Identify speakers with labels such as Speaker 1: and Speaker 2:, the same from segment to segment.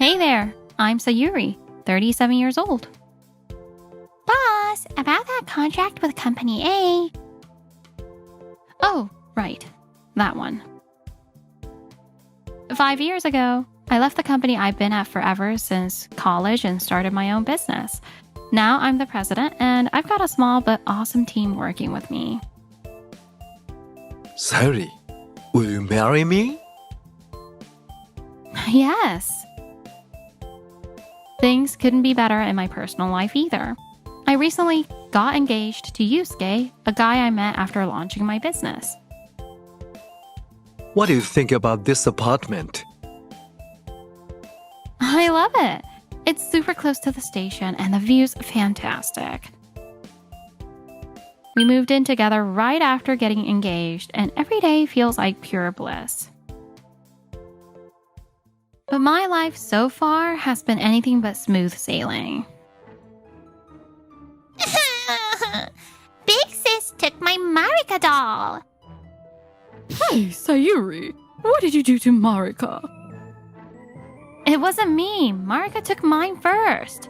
Speaker 1: Hey there, I'm Sayuri, 37 years old.
Speaker 2: Boss, about that contract with Company A.
Speaker 1: Oh, right, that one. 5 years ago, I left the company I've been at forever since college and started my own business. Now I'm the president, and I've got a small but awesome team working with me.
Speaker 3: Sayuri, will you marry me?
Speaker 1: Yes. Things couldn't be better in my personal life either. I recently got engaged to Yusuke, a guy I met after launching my business.
Speaker 3: What do you think about this apartment?
Speaker 1: I love it. It's super close to the station and the view's fantastic. We moved in together right after getting engaged, and every day feels like pure bliss. But my life so far has been anything but smooth sailing.
Speaker 2: Big sis took my Marika doll.
Speaker 4: Hey, Sayuri, what did you do to Marika?
Speaker 1: It wasn't me. Marika took mine first.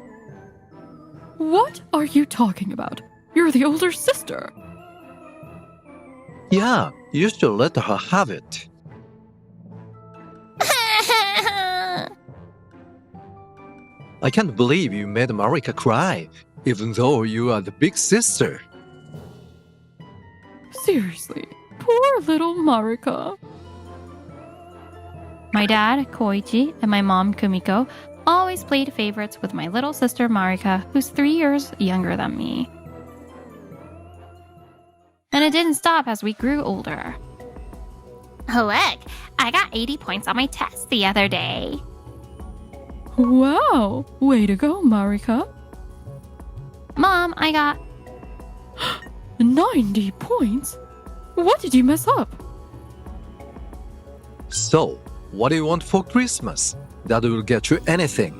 Speaker 4: What are you talking about? You're the older sister.
Speaker 3: Yeah, you should let her have it. I can't believe you made Marika cry, even though you are the big sister.
Speaker 4: Seriously, poor little Marika.
Speaker 1: My dad, Koichi, and my mom, Kumiko, always played favorites with my little sister, Marika, who's 3 years younger than me. And it didn't stop as we grew older.
Speaker 2: Look, I got 80 points on my test the other day.
Speaker 4: Wow, way to go, Marika.
Speaker 1: Mom, I got
Speaker 4: 90 points? What did you mess up?
Speaker 3: So, what do you want for Christmas? That will get you anything.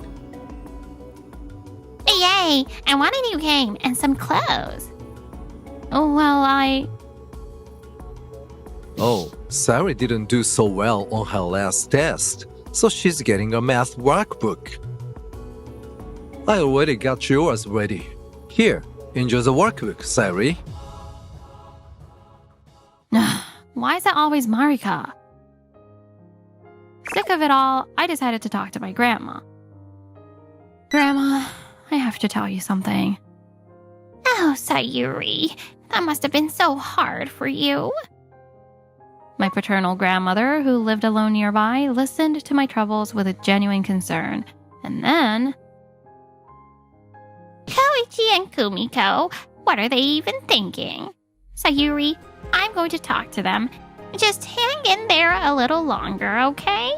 Speaker 2: Yay, I want a new game and some clothes.
Speaker 3: Oh, Sayuri didn't do so well on her last test, so she's getting a math workbook. I already got yours ready. Here, enjoy the workbook, Sayuri.
Speaker 1: Why is it always Marika? Sick of it all, I decided to talk to my grandma. Grandma, I have to tell you something.
Speaker 2: Oh, Sayuri, that must have been so hard for you.
Speaker 1: My paternal grandmother, who lived alone nearby, listened to my troubles with a genuine concern. And then...
Speaker 2: Koichi and Kumiko, what are they even thinking? Sayuri, I'm going to talk to them. Just hang in there a little longer, okay?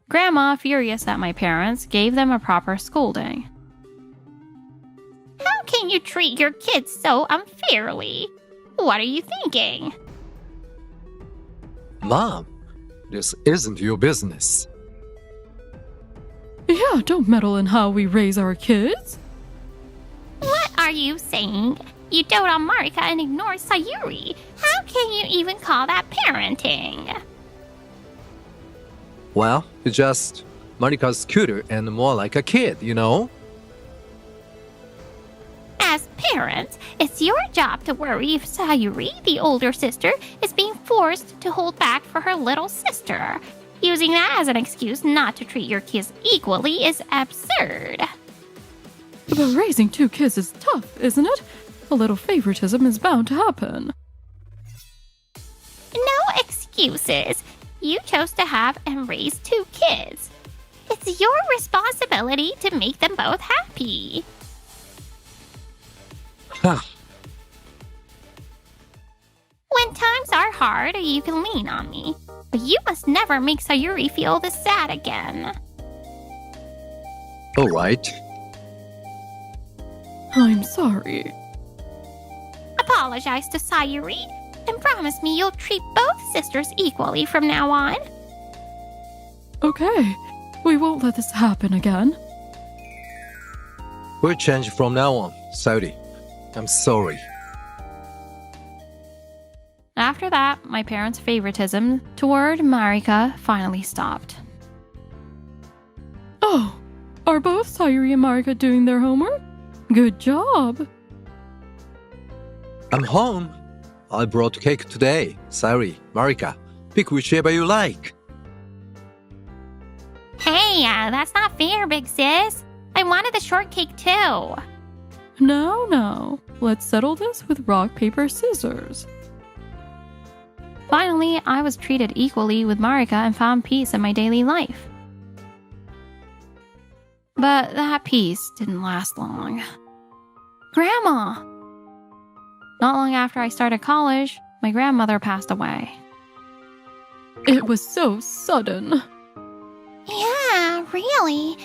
Speaker 1: Grandma, furious at my parents, gave them a proper scolding.
Speaker 2: How can you treat your kids so unfairly? What are you thinking?
Speaker 3: Mom, this isn't your business.
Speaker 4: Yeah, don't meddle in how we raise our kids.
Speaker 2: What are you saying? You dote on Marika and ignore Sayuri. How can you even call that parenting?
Speaker 3: Well, it's just Marika's cuter and more like a kid, you know?
Speaker 2: As parents, it's your job to worry if Sayuri, the older sister, is being forced to hold back for her little sister. Using that as an excuse not to treat your kids equally is absurd.
Speaker 4: But raising 2 kids is tough, isn't it? A little favoritism is bound to happen.
Speaker 2: No excuses. You chose to have and raise 2 kids. It's your responsibility to make them both happy.
Speaker 3: Huh.
Speaker 2: When times are hard, you can lean on me. But you must never make Sayuri feel this sad again.
Speaker 3: All right.
Speaker 4: I'm sorry.
Speaker 2: Apologize to Sayuri and promise me you'll treat both sisters equally from now on.
Speaker 4: Okay, we won't let this happen again.
Speaker 3: We'll change from now on, Sayuri. I'm sorry.
Speaker 1: After that, my parents' favoritism toward Marika finally stopped.
Speaker 4: Oh, are both Sayuri and Marika doing their homework? Good job.
Speaker 3: I'm home. I brought cake today. Sayuri, Marika, pick whichever you like.
Speaker 2: Hey, that's not fair, big sis. I wanted the shortcake too.
Speaker 4: Now, let's settle this with rock, paper, scissors.
Speaker 1: Finally, I was treated equally with Marika and found peace in my daily life. But that peace didn't last long. Grandma! Not long after I started college, my grandmother passed away.
Speaker 4: It was so sudden.
Speaker 2: Yeah, really.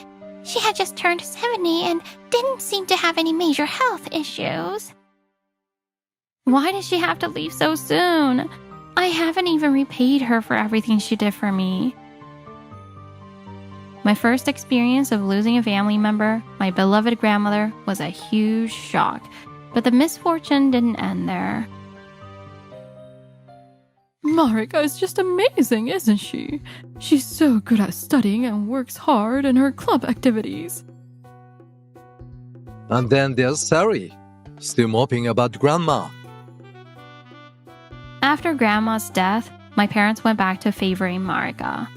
Speaker 2: She had just turned 70 and didn't seem to have any major health issues.
Speaker 1: Why did she have to leave so soon? I haven't even repaid her for everything she did for me. My first experience of losing a family member, my beloved grandmother, was a huge shock, but the misfortune didn't end there.
Speaker 4: Marika is just amazing, isn't she? She's so good at studying and works hard in her club activities.
Speaker 3: And then there's Sayuri, still moping about grandma.
Speaker 1: After Grandma's death, my parents went back to favoring Marika.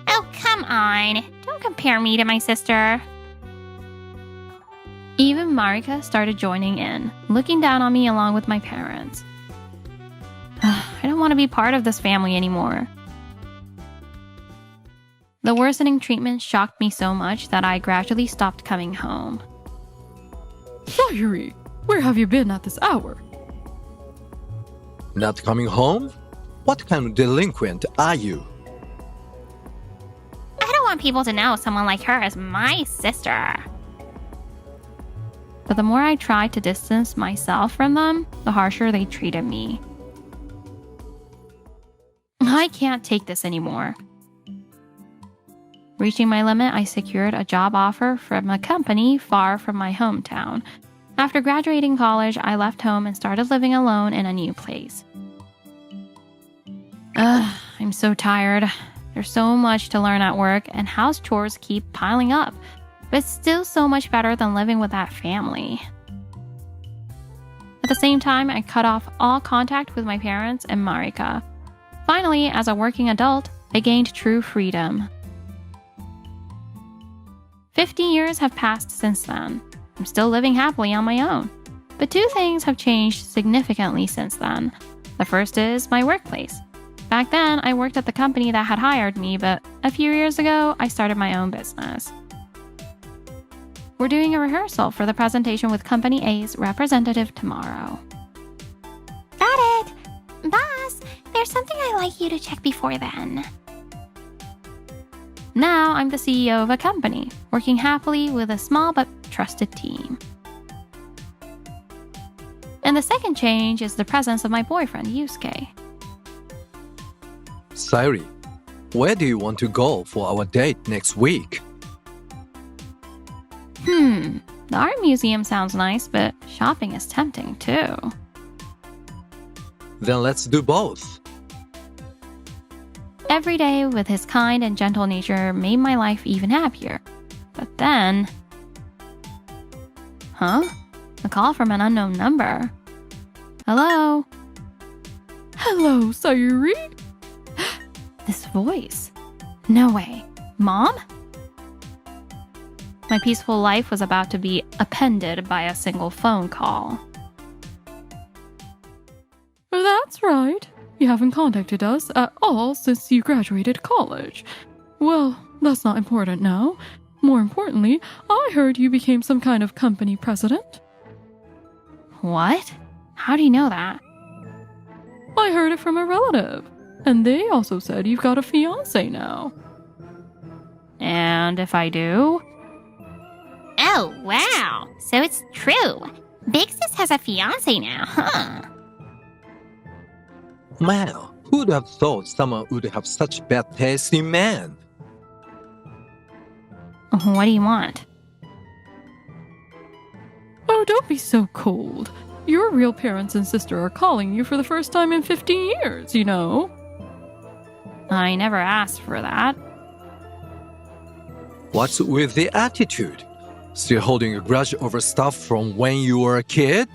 Speaker 2: Oh, come on. Don't compare me to my sister.
Speaker 1: Even Marika started joining in, looking down on me along with my parents. I don't want to be part of this family anymore. The worsening treatment shocked me so much that I gradually stopped coming home.
Speaker 4: Sayuri, where have you been at this hour?
Speaker 3: Not coming home? What kind of delinquent are you?
Speaker 2: I don't want people to know someone like her is my sister.
Speaker 1: But the more I tried to distance myself from them, the harsher they treated me. I can't take this anymore. Reaching my limit, I secured a job offer from a company far from my hometown. After graduating college, I left home and started living alone in a new place. I'm so tired. There's so much to learn at work, and house chores keep piling up. But it's still so much better than living with that family. At the same time, I cut off all contact with my parents and Marika. Finally, as a working adult, I gained true freedom. 50 years have passed since then. I'm still living happily on my own. But two things have changed significantly since then. The first is my workplace. Back then, I worked at the company that had hired me, but a few years ago, I started my own business. We're doing a rehearsal for the presentation with Company A's representative tomorrow.
Speaker 2: Got it. Boss, there's something I'd like you to check before then.
Speaker 1: Now I'm the CEO of a company, working happily with a small but trusted team. And the second change is the presence of my boyfriend, Yusuke.
Speaker 3: Sayuri, where do you want to go for our date next week?
Speaker 1: The art museum sounds nice, but shopping is tempting too.
Speaker 3: Then let's do both.
Speaker 1: Every day with his kind and gentle nature made my life even happier. But then... A call from an unknown number. Hello?
Speaker 4: Hello, Sayuri?
Speaker 1: This voice. No way. Mom? My peaceful life was about to be appended by a single phone call.
Speaker 4: That's right. You haven't contacted us at all since you graduated college. Well, that's not important now. More importantly, I heard you became some kind of company president.
Speaker 1: What? How do you know that?
Speaker 4: I heard it from a relative. And they also said you've got a fiancé now.
Speaker 1: And if I do?
Speaker 2: Oh, wow. So it's true. Big Sis has a fiance now, huh?
Speaker 3: Wow, who'd have thought someone would have such bad taste in men?
Speaker 1: What do you want?
Speaker 4: Oh, don't be so cold. Your real parents and sister are calling you for the first time in 50 years, you know.
Speaker 1: I never asked for that.
Speaker 3: What's with the attitude? Still holding a grudge over stuff from when you were a kid?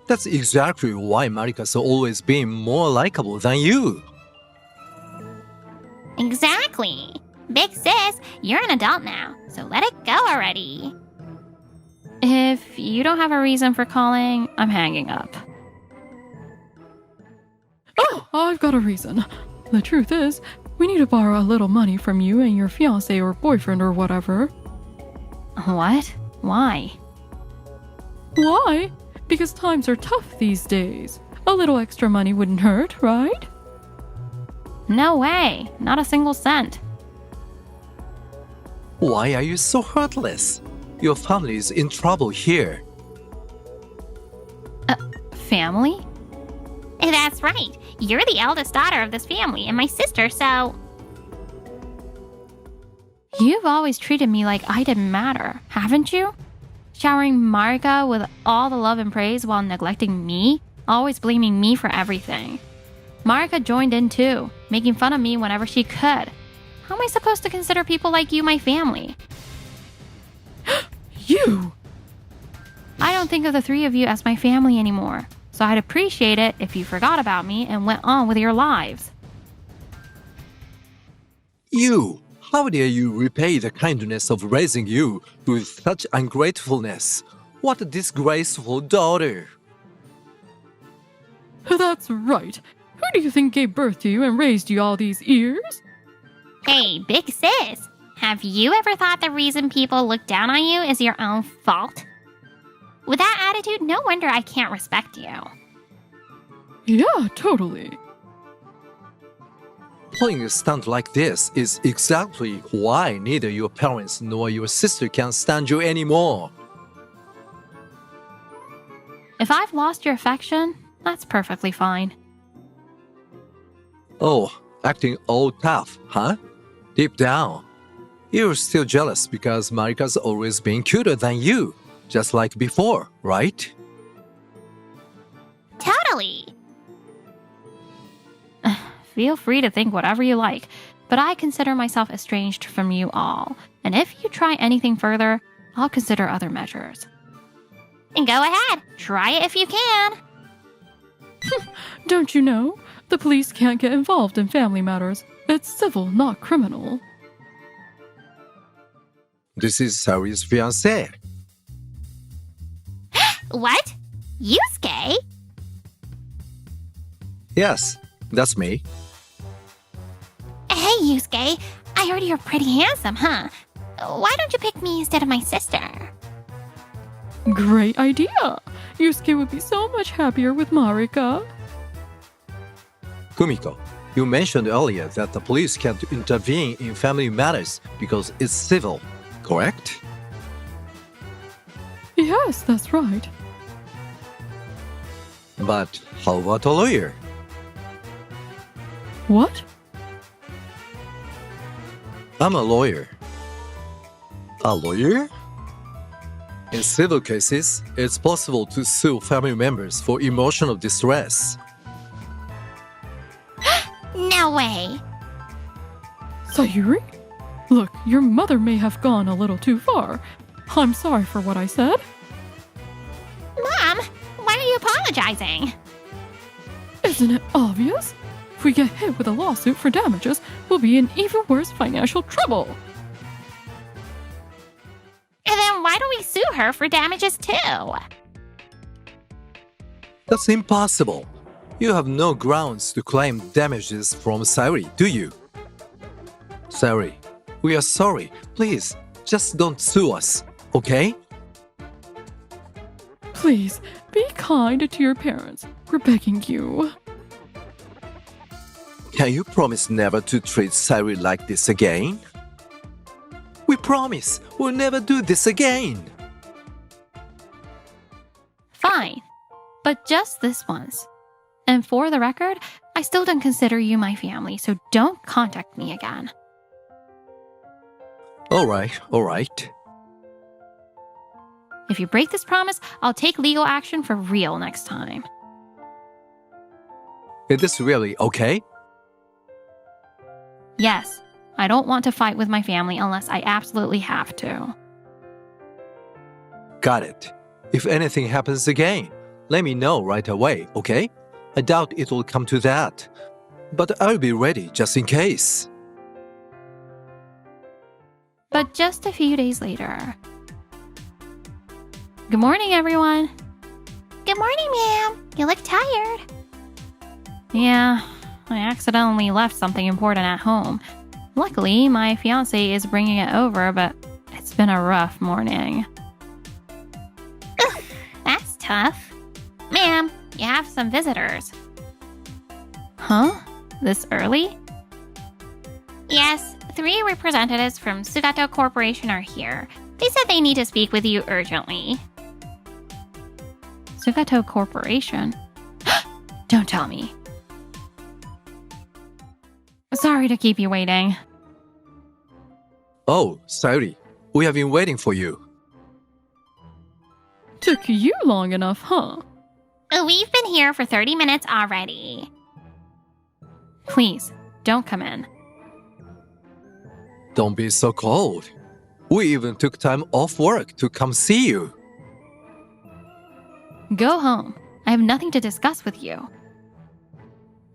Speaker 3: That's exactly why Marika's always been more likable than you.
Speaker 2: Exactly. Big sis, you're an adult now, so let it go already.
Speaker 1: If you don't have a reason for calling, I'm hanging up.
Speaker 4: Oh, I've got a reason. The truth is, we need to borrow a little money from you and your fiancé or boyfriend or whatever.
Speaker 1: What? Why?
Speaker 4: Why? Because times are tough these days. A little extra money wouldn't hurt, right?
Speaker 1: No way. Not a single cent.
Speaker 3: Why are you so heartless? Your family is in trouble here.
Speaker 1: Family?
Speaker 2: That's right. You're the eldest daughter of this family and my sister, so...
Speaker 1: You've always treated me like I didn't matter, haven't you? Showering Marika with all the love and praise while neglecting me, always blaming me for everything. Marika joined in too, making fun of me whenever she could. How am I supposed to consider people like you my family?
Speaker 4: You!
Speaker 1: I don't think of the three of you as my family anymore, so I'd appreciate it if you forgot about me and went on with your lives.
Speaker 3: You! How dare you repay the kindness of raising you with such ungratefulness? What a disgraceful daughter!
Speaker 4: That's right. Who do you think gave birth to you and raised you all these years?
Speaker 2: Hey, big sis, have you ever thought the reason people look down on you is your own fault? With that attitude, no wonder I can't respect you.
Speaker 4: Yeah, totally.
Speaker 3: Pulling a stunt like this is exactly why neither your parents nor your sister can stand you anymore.
Speaker 1: If I've lost your affection, that's perfectly fine.
Speaker 3: Oh, acting all tough, huh? Deep down, you're still jealous because Marika's always been cuter than you, just like before, right?
Speaker 2: Totally.
Speaker 1: Feel free to think whatever you like, but I consider myself estranged from you all, and if you try anything further, I'll consider other measures.
Speaker 2: And go ahead, try it if you can.
Speaker 4: Don't you know? The police can't get involved in family matters. It's civil, not criminal.
Speaker 3: This is Saori's fiancé.
Speaker 2: What? Yusuke?
Speaker 3: Yes, that's me.
Speaker 2: Hey, Yusuke, I heard you're pretty handsome, huh? Why don't you pick me instead of my sister?
Speaker 4: Great idea! Yusuke would be so much happier with Marika.
Speaker 3: Kumiko, you mentioned earlier that the police can't intervene in family matters because it's civil, correct?
Speaker 4: Yes, that's right.
Speaker 3: But how about a lawyer?
Speaker 4: What?
Speaker 3: I'm a lawyer. A lawyer? In civil cases, it's possible to sue family members for emotional distress.
Speaker 2: No way.
Speaker 4: Sayuri? Look, your mother may have gone a little too far. I'm sorry for what I said.
Speaker 2: Mom, why are you apologizing?
Speaker 4: Isn't it obvious? If we get hit with a lawsuit for damages, we'll be in even worse financial trouble.
Speaker 2: And then why don't we sue her for damages too?
Speaker 3: That's impossible. You have no grounds to claim damages from Saori, do you? Saori, we are sorry. Please, just don't sue us, okay?
Speaker 4: Please, be kind to your parents. We're begging you.
Speaker 3: Can you promise never to treat Saori like this again? We promise we'll never do this again.
Speaker 1: Fine, but just this once. And for the record, I still don't consider you my family, so don't contact me again.
Speaker 3: All right.
Speaker 1: If you break this promise, I'll take legal action for real next time.
Speaker 3: Is this really okay?
Speaker 1: Yes, I don't want to fight with my family unless I absolutely have to.
Speaker 3: Got it. If anything happens again, let me know right away, okay? I doubt it will come to that. But I'll be ready just in case.
Speaker 1: But just a few days later. Good morning, everyone.
Speaker 2: Good morning, ma'am. You look tired.
Speaker 1: Yeah, I accidentally left something important at home. Luckily, my fiancé is bringing it over, but it's been a rough morning.
Speaker 2: Ugh, that's tough. Ma'am, you have some visitors.
Speaker 1: Huh? This early?
Speaker 2: Yes, 3 representatives from Sugato Corporation are here. They said they need to speak with you urgently.
Speaker 1: Sugato Corporation? Don't tell me. Sorry to keep you waiting.
Speaker 3: Oh, Sayuri, we have been waiting for you.
Speaker 4: Took you long enough, huh?
Speaker 2: We've been here for 30 minutes already.
Speaker 1: Please, don't come in.
Speaker 3: Don't be so cold. We even took time off work to come see you.
Speaker 1: Go home. I have nothing to discuss with you.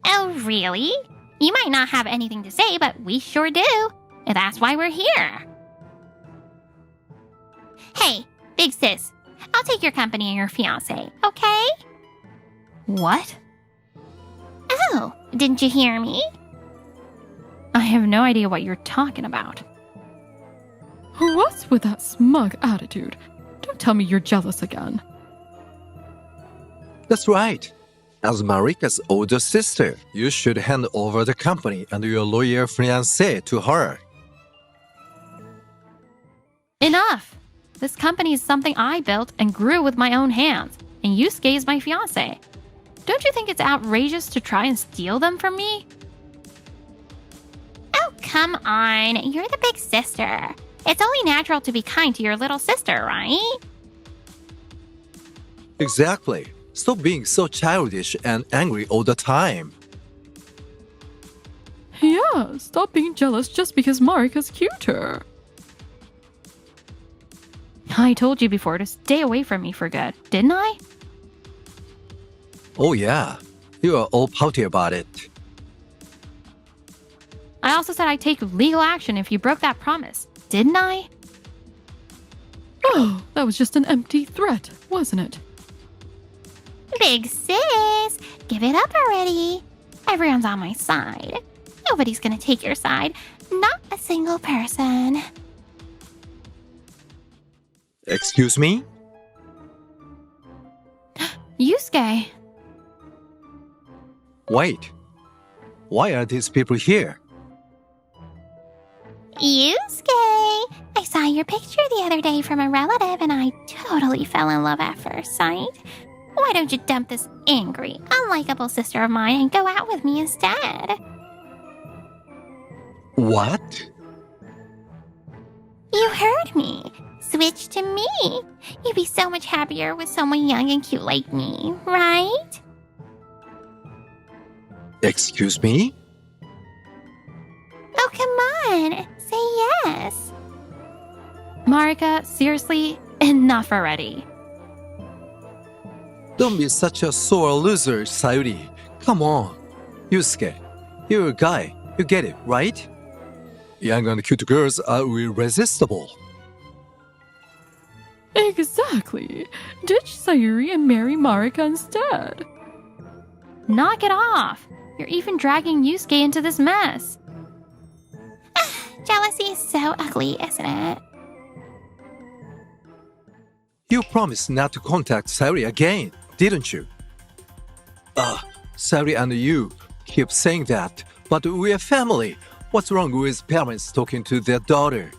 Speaker 2: Oh, really? You might not have anything to say, but we sure do. And that's why we're here. Hey, big sis, I'll take your company and your fiancé, okay?
Speaker 1: What?
Speaker 2: Oh, didn't you hear me?
Speaker 1: I have no idea what you're talking about.
Speaker 4: What's with that smug attitude? Don't tell me you're jealous again.
Speaker 3: That's right. As Marika's older sister, you should hand over the company and your loyal fiancé to her.
Speaker 1: Enough! This company is something I built and grew with my own hands, and Yusuke is my fiancé. Don't you think it's outrageous to try and steal them from me?
Speaker 2: Oh, come on. You're the big sister. It's only natural to be kind to your little sister, right?
Speaker 3: Exactly. Stop being so childish and angry all the time.
Speaker 4: Yeah, stop being jealous just because Marika's cuter.
Speaker 1: I told you before to stay away from me for good, didn't I?
Speaker 3: Oh yeah, you are all pouty about it.
Speaker 1: I also said I'd take legal action if you broke that promise, didn't I?
Speaker 4: Oh, that was just an empty threat, wasn't it?
Speaker 2: Big sis, give it up already. Everyone's on my side. Nobody's gonna take your side. Not a single person.
Speaker 3: Excuse me?
Speaker 1: Yusuke.
Speaker 3: Wait. Why are these people here?
Speaker 2: Yusuke, I saw your picture the other day from a relative and I totally fell in love at first sight. Why don't you dump this angry, unlikable sister of mine and go out with me instead?
Speaker 3: What?
Speaker 2: You heard me. Switch to me. You'd be so much happier with someone young and cute like me, right?
Speaker 3: Excuse me?
Speaker 2: Oh, come on. Say yes.
Speaker 1: Marika, seriously, enough already.
Speaker 3: Don't be such a sore loser, Sayuri. Come on. Yusuke, you're a guy. You get it, right? Young and cute girls are irresistible.
Speaker 4: Exactly. Ditch Sayuri and marry Marika instead.
Speaker 1: Knock it off. You're even dragging Yusuke into this mess.
Speaker 2: Jealousy is so ugly, isn't it?
Speaker 3: You promised not to contact Sayuri again, didn't you? Sayuri and you keep saying that, but we're family. What's wrong with parents talking to their daughter?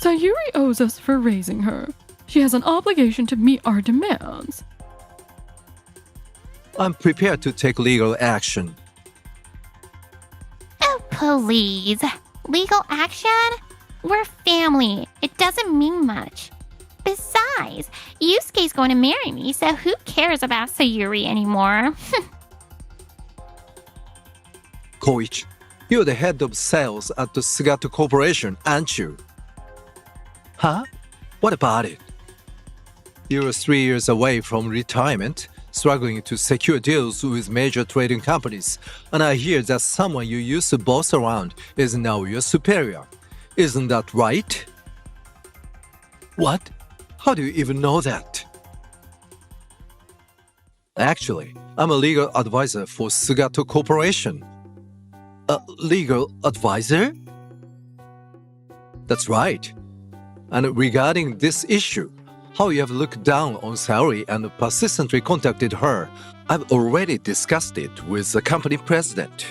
Speaker 4: Sayuri owes us for raising her. She has an obligation to meet our demands.
Speaker 3: I'm prepared to take legal action.
Speaker 2: Oh, please. Legal action? We're family. It doesn't mean much. Besides, Yusuke's going to marry me, so who cares about Sayuri anymore?
Speaker 3: Koichi, You're the head of sales at the Sugato Corporation, aren't you? Huh? What about it? You're 3 years away from retirement, struggling to secure deals with major trading companies, and I hear that someone you used to boss around is now your superior. Isn't that right? What? How do you even know that? Actually, I'm a legal advisor for Sugato Corporation. A legal advisor? That's right. And regarding this issue, how you have looked down on Saori and persistently contacted her, I've already discussed it with the company president.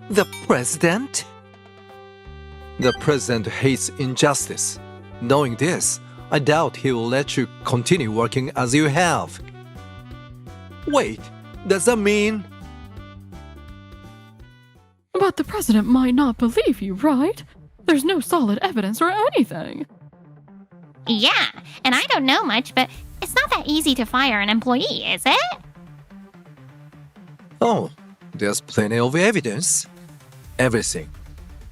Speaker 3: The president? The president hates injustice. Knowing this, I doubt he will let you continue working as you have. Wait, does that mean?
Speaker 4: But the president might not believe you, right? There's no solid evidence or anything.
Speaker 2: Yeah, and I don't know much, but it's not that easy to fire an employee, is it?
Speaker 3: Oh, there's plenty of evidence. Everything.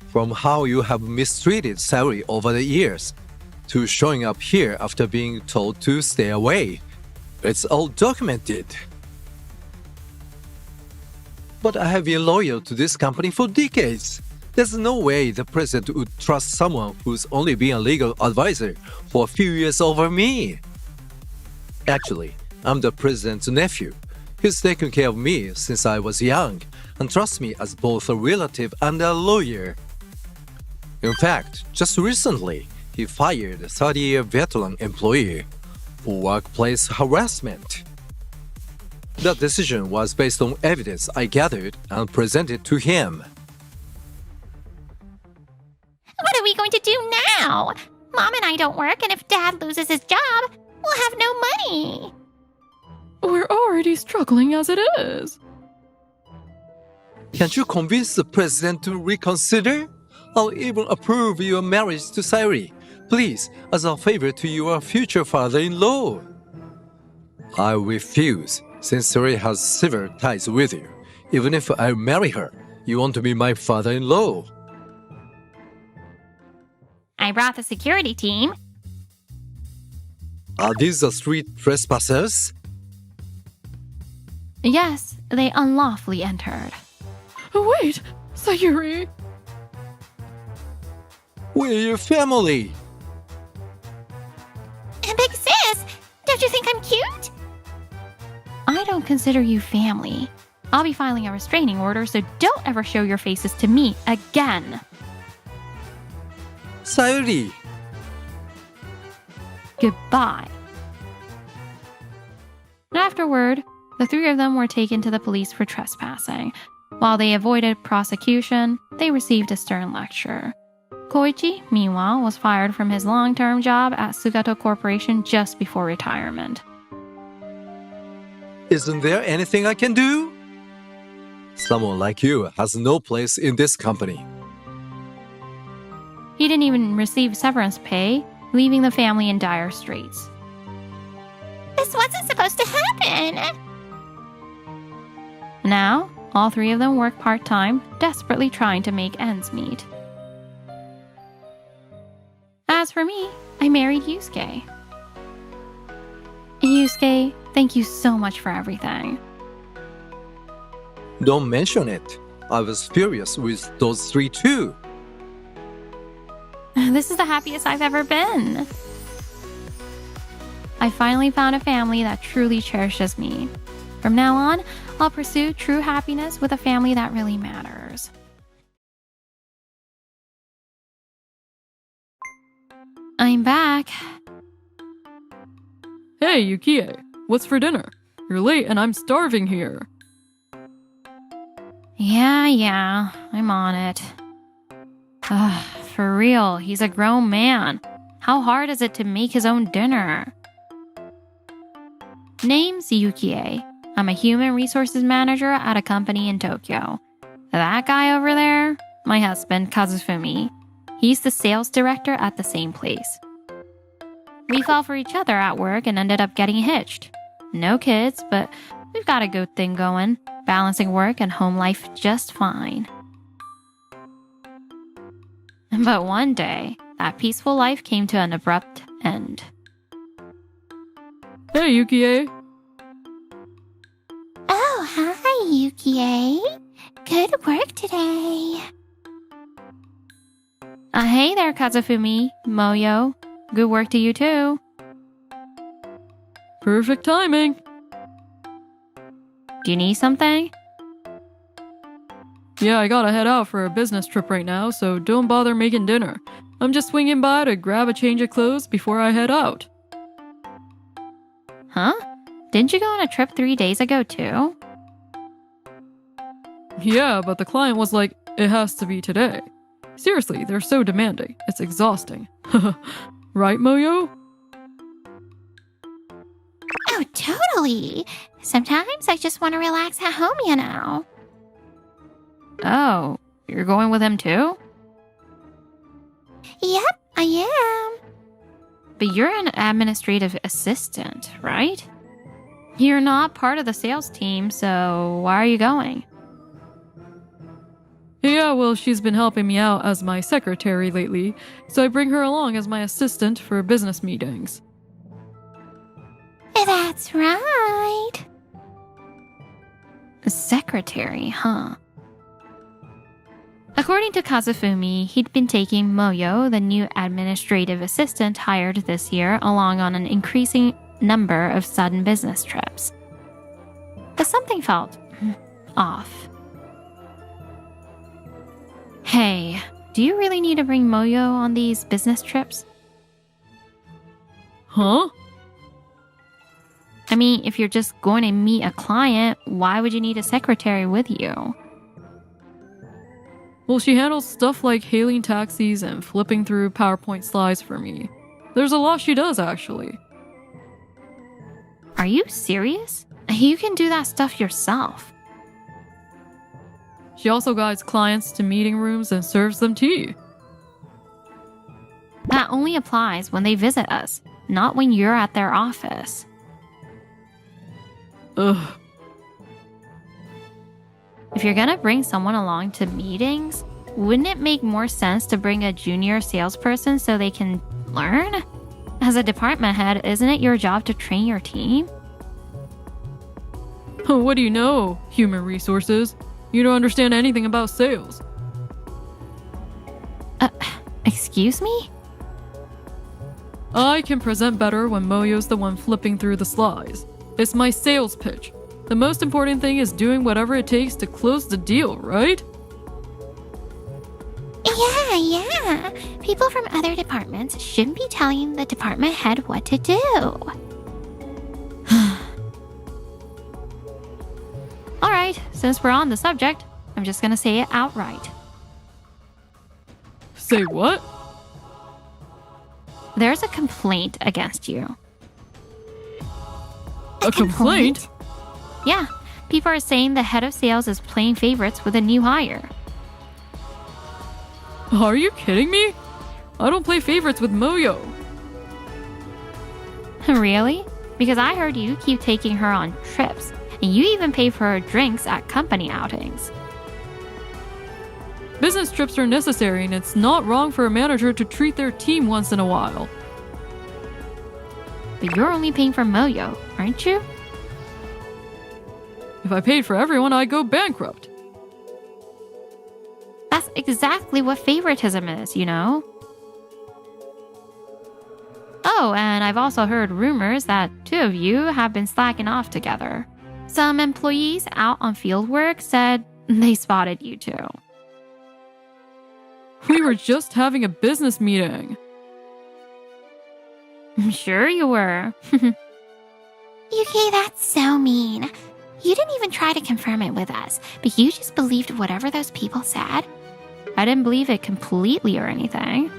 Speaker 3: From how you have mistreated Saori over the years, to showing up here after being told to stay away. It's all documented. But I have been loyal to this company for decades. There's no way the president would trust someone who's only been a legal advisor for a few years over me. Actually, I'm the president's nephew. He's taken care of me since I was young and trusts me as both a relative and a lawyer. In fact, just recently, he fired a 30-year veteran employee for workplace harassment. That decision was based on evidence I gathered and presented to him.
Speaker 2: What are we going to do now? Mom and I don't work, and if Dad loses his job, we'll have no money.
Speaker 4: We're already struggling as it is.
Speaker 3: Can't you convince the president to reconsider? I'll even approve your marriage to Saori. Please, as a favor to your future father-in-law. I refuse, since Saori has severed ties with you. Even if I marry her, you want to be my father-in-law.
Speaker 2: I brought the security team.
Speaker 3: Are these the street trespassers?
Speaker 1: Yes, they unlawfully entered.
Speaker 4: Wait, Sayuri!
Speaker 3: We're your family!
Speaker 2: Big sis, don't you think I'm cute?
Speaker 1: I don't consider you family. I'll be filing a restraining order, so don't ever show your faces to me again.
Speaker 3: Saori!
Speaker 1: Goodbye. Afterward, the three of them were taken to the police for trespassing. While they avoided prosecution, they received a stern lecture. Koichi, meanwhile, was fired from his long-term job at Sugato Corporation just before retirement.
Speaker 3: Isn't there anything I can do? Someone like you has no place in this company.
Speaker 1: He didn't even receive severance pay, leaving the family in dire straits.
Speaker 2: This wasn't supposed to happen.
Speaker 1: Now, all three of them work part-time, desperately trying to make ends meet. As for me, I married Yusuke. Yusuke, thank you so much for everything.
Speaker 3: Don't mention it. I was furious with those three too.
Speaker 1: This is the happiest I've ever been. I finally found a family that truly cherishes me. From now on, I'll pursue true happiness with a family that really matters. I'm back.
Speaker 4: Hey, Yukie, what's for dinner? You're late and I'm starving here.
Speaker 1: Yeah, I'm on it. For real, he's a grown man. How hard is it to make his own dinner? Name's Yukie. I'm a human resources manager at a company in Tokyo. That guy over there, my husband, Kazufumi. He's the sales director at the same place. We fell for each other at work and ended up getting hitched. No kids, but we've got a good thing going, balancing work and home life just fine. But one day, that peaceful life came to an abrupt end.
Speaker 4: Hey, Yukie.
Speaker 2: Oh, hi, Yukie. Good work today.
Speaker 1: Hey there, Kazufumi, Moyo. Good work to you too.
Speaker 4: Perfect timing.
Speaker 1: Do you need something?
Speaker 4: Yeah, I gotta head out for a business trip right now, so don't bother making dinner. I'm just swinging by to grab a change of clothes before I head out.
Speaker 1: Huh? Didn't you go on a trip 3 days ago too?
Speaker 4: Yeah, but the client was like, it has to be today. Seriously, they're so demanding. It's exhausting. Right, Moyo?
Speaker 2: Oh, totally. Sometimes I just want to relax at home, you know.
Speaker 1: Oh, you're going with him too?
Speaker 2: Yep, I am.
Speaker 1: But you're an administrative assistant, right? You're not part of the sales team, so why are you going?
Speaker 4: Yeah, well, she's been helping me out as my secretary lately, so I bring her along as my assistant for business meetings.
Speaker 2: That's right.
Speaker 1: A secretary, huh? According to Kazufumi, he'd been taking Moyo, the new administrative assistant hired this year, along on an increasing number of sudden business trips. But something felt off. Hey, do you really need to bring Moyo on these business trips?
Speaker 4: Huh?
Speaker 1: I mean, if you're just going to meet a client, why would you need a secretary with you?
Speaker 4: Well, she handles stuff like hailing taxis and flipping through PowerPoint slides for me. There's a lot she does, actually.
Speaker 1: Are you serious? You can do that stuff yourself.
Speaker 4: She also guides clients to meeting rooms and serves them tea.
Speaker 1: That only applies when they visit us, not when you're at their office.
Speaker 4: Ugh.
Speaker 1: If you're gonna bring someone along to meetings, wouldn't it make more sense to bring a junior salesperson so they can learn? As a department head, isn't it your job to train your team?
Speaker 4: What do you know, human resources? You don't understand anything about sales.
Speaker 1: Excuse me?
Speaker 4: I can present better when Moyo's the one flipping through the slides. It's my sales pitch. The most important thing is doing whatever it takes to close the deal, right?
Speaker 2: Yeah. People from other departments shouldn't be telling the department head what to do.
Speaker 1: Alright, since we're on the subject, I'm just gonna say it outright.
Speaker 4: Say what?
Speaker 1: There's a complaint against you.
Speaker 4: A complaint?
Speaker 1: Yeah, people are saying the head of sales is playing favorites with a new hire.
Speaker 4: Are you kidding me? I don't play favorites with Moyo.
Speaker 1: Really? Because I heard you keep taking her on trips, and you even pay for her drinks at company outings.
Speaker 4: Business trips are necessary, and it's not wrong for a manager to treat their team once in a while.
Speaker 1: But you're only paying for Moyo, aren't you?
Speaker 4: If I paid for everyone, I'd go bankrupt.
Speaker 1: That's exactly what favoritism is, you know? Oh, and I've also heard rumors that two of you have been slacking off together. Some employees out on fieldwork said they spotted you two.
Speaker 4: We were just having a business meeting.
Speaker 1: I'm sure you were.
Speaker 2: Yuki, that's so mean. You didn't even try to confirm it with us, but you just believed whatever those people said.
Speaker 1: I didn't believe it completely or anything.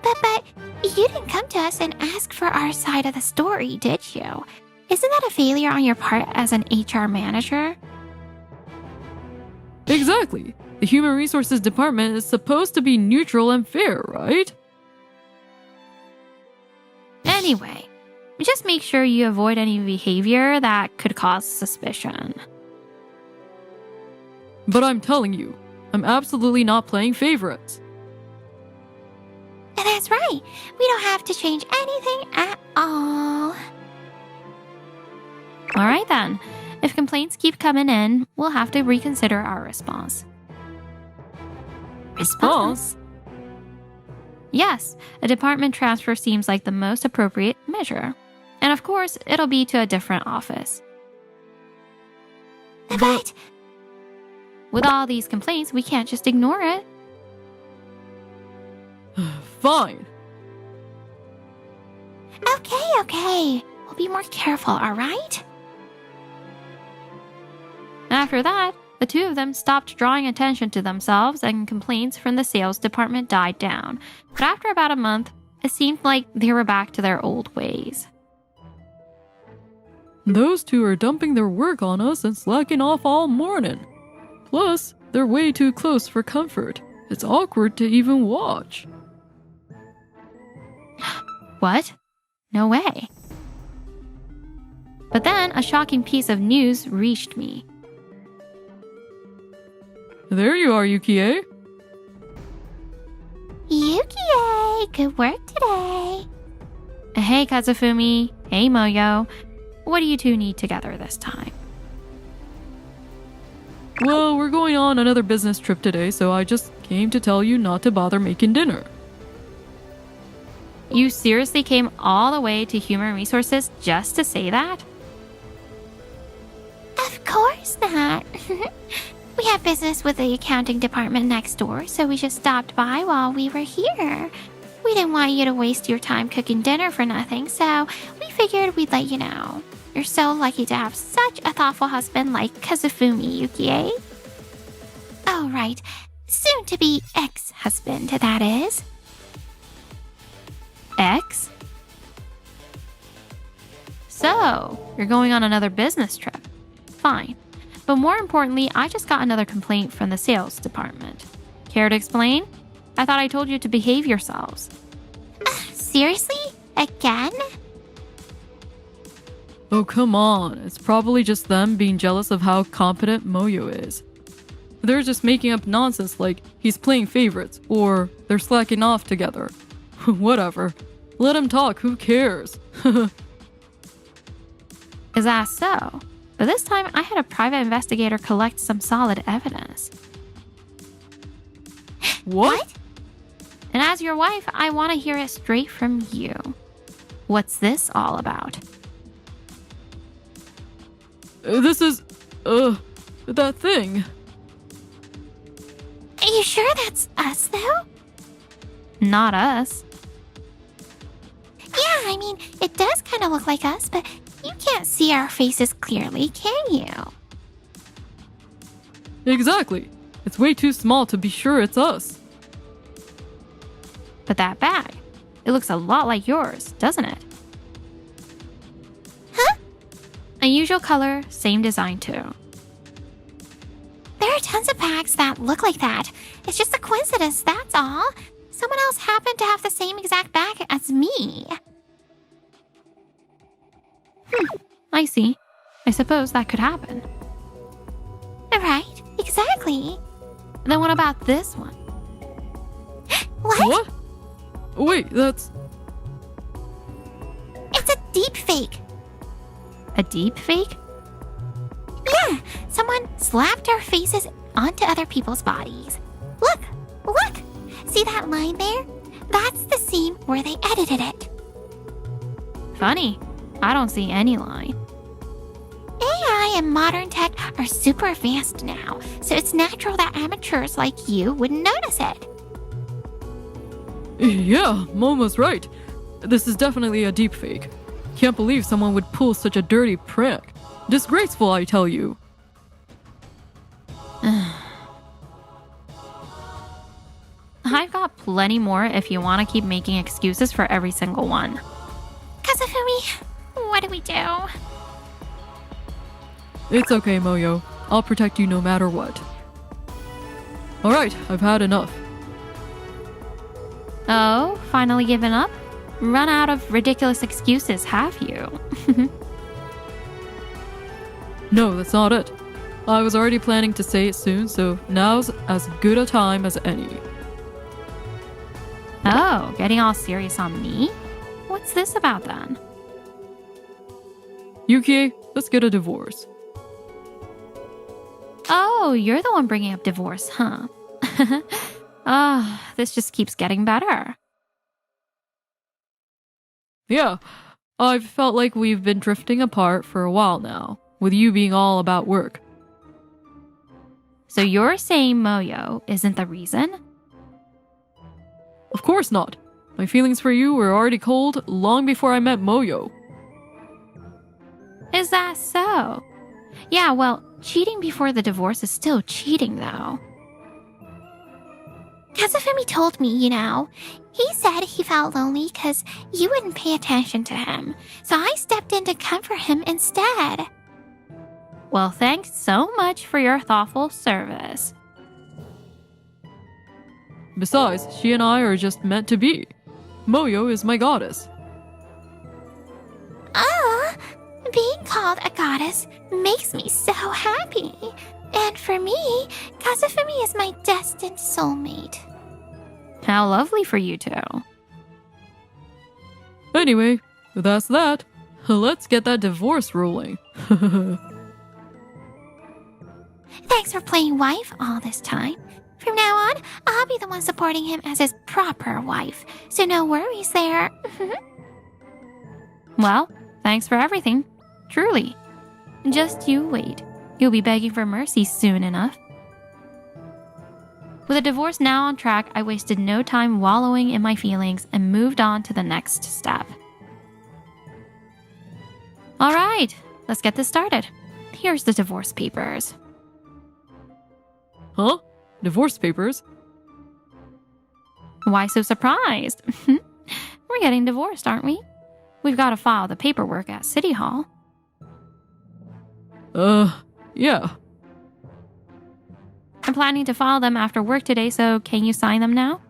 Speaker 2: But you didn't come to us and ask for our side of the story, did you? Isn't that a failure on your part as an HR manager?
Speaker 4: Exactly. The Human Resources Department is supposed to be neutral and fair, right?
Speaker 1: Anyway, just make sure you avoid any behavior that could cause suspicion.
Speaker 4: But I'm telling you, I'm absolutely not playing favorites.
Speaker 2: That's right. We don't have to change anything at all.
Speaker 1: All right then. If complaints keep coming in, we'll have to reconsider our response.
Speaker 4: Response?
Speaker 1: Yes, a department transfer seems like the most appropriate measure. And of course, it'll be to a different office.
Speaker 2: But
Speaker 1: With all these complaints, we can't just ignore it.
Speaker 4: Fine.
Speaker 2: Okay. We'll be more careful, all right?
Speaker 1: After that, the two of them stopped drawing attention to themselves and complaints from the sales department died down. But after about a month, it seemed like they were back to their old ways.
Speaker 4: Those two are dumping their work on us and slacking off all morning. Plus, they're way too close for comfort. It's awkward to even watch.
Speaker 1: What? No way. But then a shocking piece of news reached me.
Speaker 4: There you are, Yukie.
Speaker 2: Yukie, good work today.
Speaker 1: Hey, Kazufumi. Hey, Moyo. What do you two need together this time?
Speaker 4: Well, we're going on another business trip today, so I just came to tell you not to bother making dinner.
Speaker 1: You seriously came all the way to Human Resources just to say that?
Speaker 2: Of course not. We have business with the accounting department next door, so we just stopped by while we were here. We didn't want you to waste your time cooking dinner for nothing, so we figured we'd let you know. You're so lucky to have such a thoughtful husband like Kazufumi, Yukie. Oh, right. Soon-to-be ex-husband, that is.
Speaker 1: X? So, you're going on another business trip. Fine. But more importantly, I just got another complaint from the sales department. Care to explain? I thought I told you to behave yourselves.
Speaker 2: Seriously? Again?
Speaker 4: Oh, come on. It's probably just them being jealous of how competent Moyo is. They're just making up nonsense like he's playing favorites or they're slacking off together. Whatever. Let him talk, who cares?
Speaker 1: Is that so? But this time I had a private investigator collect some solid evidence.
Speaker 4: What?
Speaker 1: And as your wife, I want to hear it straight from you. What's this all about?
Speaker 4: This is, that thing.
Speaker 2: Are you sure that's us, though?
Speaker 1: Not us.
Speaker 2: Yeah, I mean, it does kind of look like us, but you can't see our faces clearly, can you?
Speaker 4: Exactly. It's way too small to be sure it's us.
Speaker 1: But that bag, it looks a lot like yours, doesn't it?
Speaker 2: Huh?
Speaker 1: Unusual color, same design too.
Speaker 2: There are tons of bags that look like that. It's just a coincidence, that's all. Someone else happened to have the same exact bag as me.
Speaker 1: I see. I suppose that could happen.
Speaker 2: Right, exactly.
Speaker 1: Then what about this one?
Speaker 2: What?
Speaker 4: Wait, that's...
Speaker 2: It's a deep fake.
Speaker 1: A deep fake?
Speaker 2: Yeah, someone slapped our faces onto other people's bodies. Look! See that line there? That's the scene where they edited it.
Speaker 1: Funny. I don't see any line.
Speaker 2: AI and modern tech are super advanced now, so it's natural that amateurs like you wouldn't notice it.
Speaker 4: Yeah, Momo's right. This is definitely a deepfake. Can't believe someone would pull such a dirty prank. Disgraceful, I tell you.
Speaker 1: I've got plenty more if you want to keep making excuses for every single one.
Speaker 2: Kazufumi, what do we do?
Speaker 4: It's okay, Moyo. I'll protect you no matter what. Alright, I've had enough.
Speaker 1: Oh, finally given up? Run out of ridiculous excuses, have you?
Speaker 4: No, that's not it. I was already planning to say it soon, so now's as good a time as any.
Speaker 1: Oh, getting all serious on me? What's this about then?
Speaker 4: Yukie, let's get a divorce.
Speaker 1: Oh, you're the one bringing up divorce, huh? This just keeps getting better.
Speaker 4: Yeah, I've felt like we've been drifting apart for a while now, with you being all about work.
Speaker 1: So you're saying Moyo isn't the reason?
Speaker 4: Of course not. My feelings for you were already cold long before I met Moyo.
Speaker 1: Is that so? Yeah, well, cheating before the divorce is still cheating, though.
Speaker 2: Kazufumi told me, He said he felt lonely because you wouldn't pay attention to him, so I stepped in to comfort him instead.
Speaker 1: Well, thanks so much for your thoughtful service.
Speaker 4: Besides, she and I are just meant to be. Moyo is my goddess.
Speaker 2: Being called a goddess makes me so happy. And for me, Kazufumi is my destined soulmate.
Speaker 1: How lovely for you two.
Speaker 4: Anyway, that's that. Let's get that divorce rolling.
Speaker 2: Thanks for playing wife all this time. From now on, I'll be the one supporting him as his proper wife, so no worries there.
Speaker 1: Well, thanks for everything. Truly. Just you wait. You'll be begging for mercy soon enough. With a divorce now on track, I wasted no time wallowing in my feelings and moved on to the next step. All right, let's get this started. Here's the divorce papers.
Speaker 4: Huh? Divorce papers?
Speaker 1: Why so surprised? We're getting divorced, aren't we? We've got to file the paperwork at City Hall.
Speaker 4: Yeah.
Speaker 1: I'm planning to file them after work today, so can you sign them now?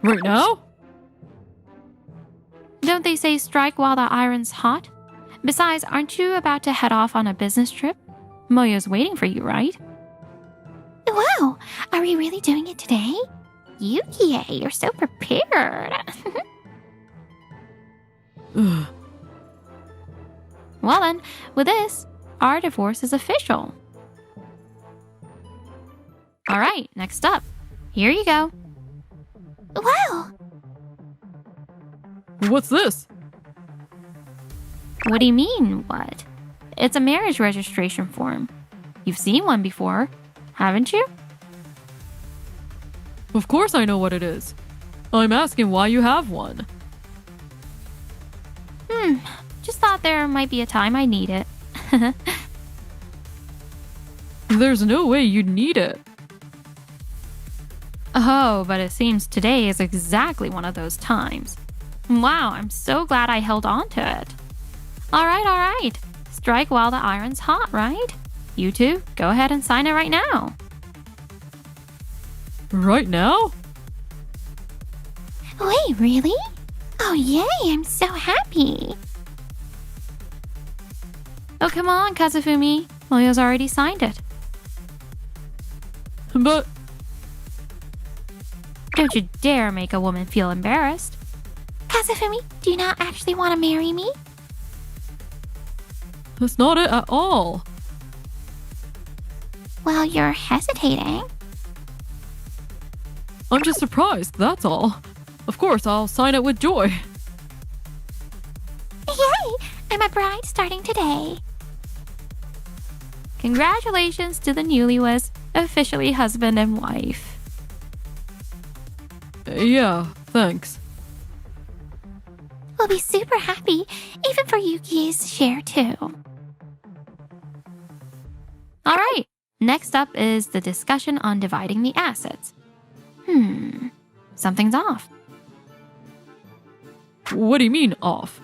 Speaker 4: Right now?
Speaker 1: Don't they say strike while the iron's hot? Besides, aren't you about to head off on a business trip? Moyo's waiting for you, right?
Speaker 2: Wow, are we really doing it today? Yukie, you're so prepared.
Speaker 1: Well then, with this, our divorce is official. All right, next up. Here you go.
Speaker 2: Wow,
Speaker 4: What's this?
Speaker 1: What do you mean, what? It's a marriage registration form. You've seen one before, haven't you?
Speaker 4: Of course I know what it is. I'm asking why you have one.
Speaker 1: Just thought there might be a time I need it.
Speaker 4: There's no way you'd need it.
Speaker 1: Oh, but it seems today is exactly one of those times. Wow, I'm so glad I held on to it. All right. Strike while the iron's hot, right? You two, go ahead and sign it right now.
Speaker 4: Right now?
Speaker 2: wait, really? Oh yay, I'm so happy.
Speaker 1: Oh, come on, Kazufumi. Moyo's already signed it.
Speaker 4: But
Speaker 1: Don't you dare make a woman feel embarrassed.
Speaker 2: Kazufumi, do you not actually want to marry me?
Speaker 4: that's not it at all.
Speaker 2: Well, you're hesitating.
Speaker 4: I'm just surprised, that's all. Of course, I'll sign it with joy.
Speaker 2: Yay! I'm a bride starting today.
Speaker 1: Congratulations to the newlyweds, officially husband and wife.
Speaker 4: Yeah, thanks.
Speaker 2: We'll be super happy, even for Yuki's share too.
Speaker 1: All right, next up is the discussion on dividing the assets. Something's off.
Speaker 4: What do you mean, off?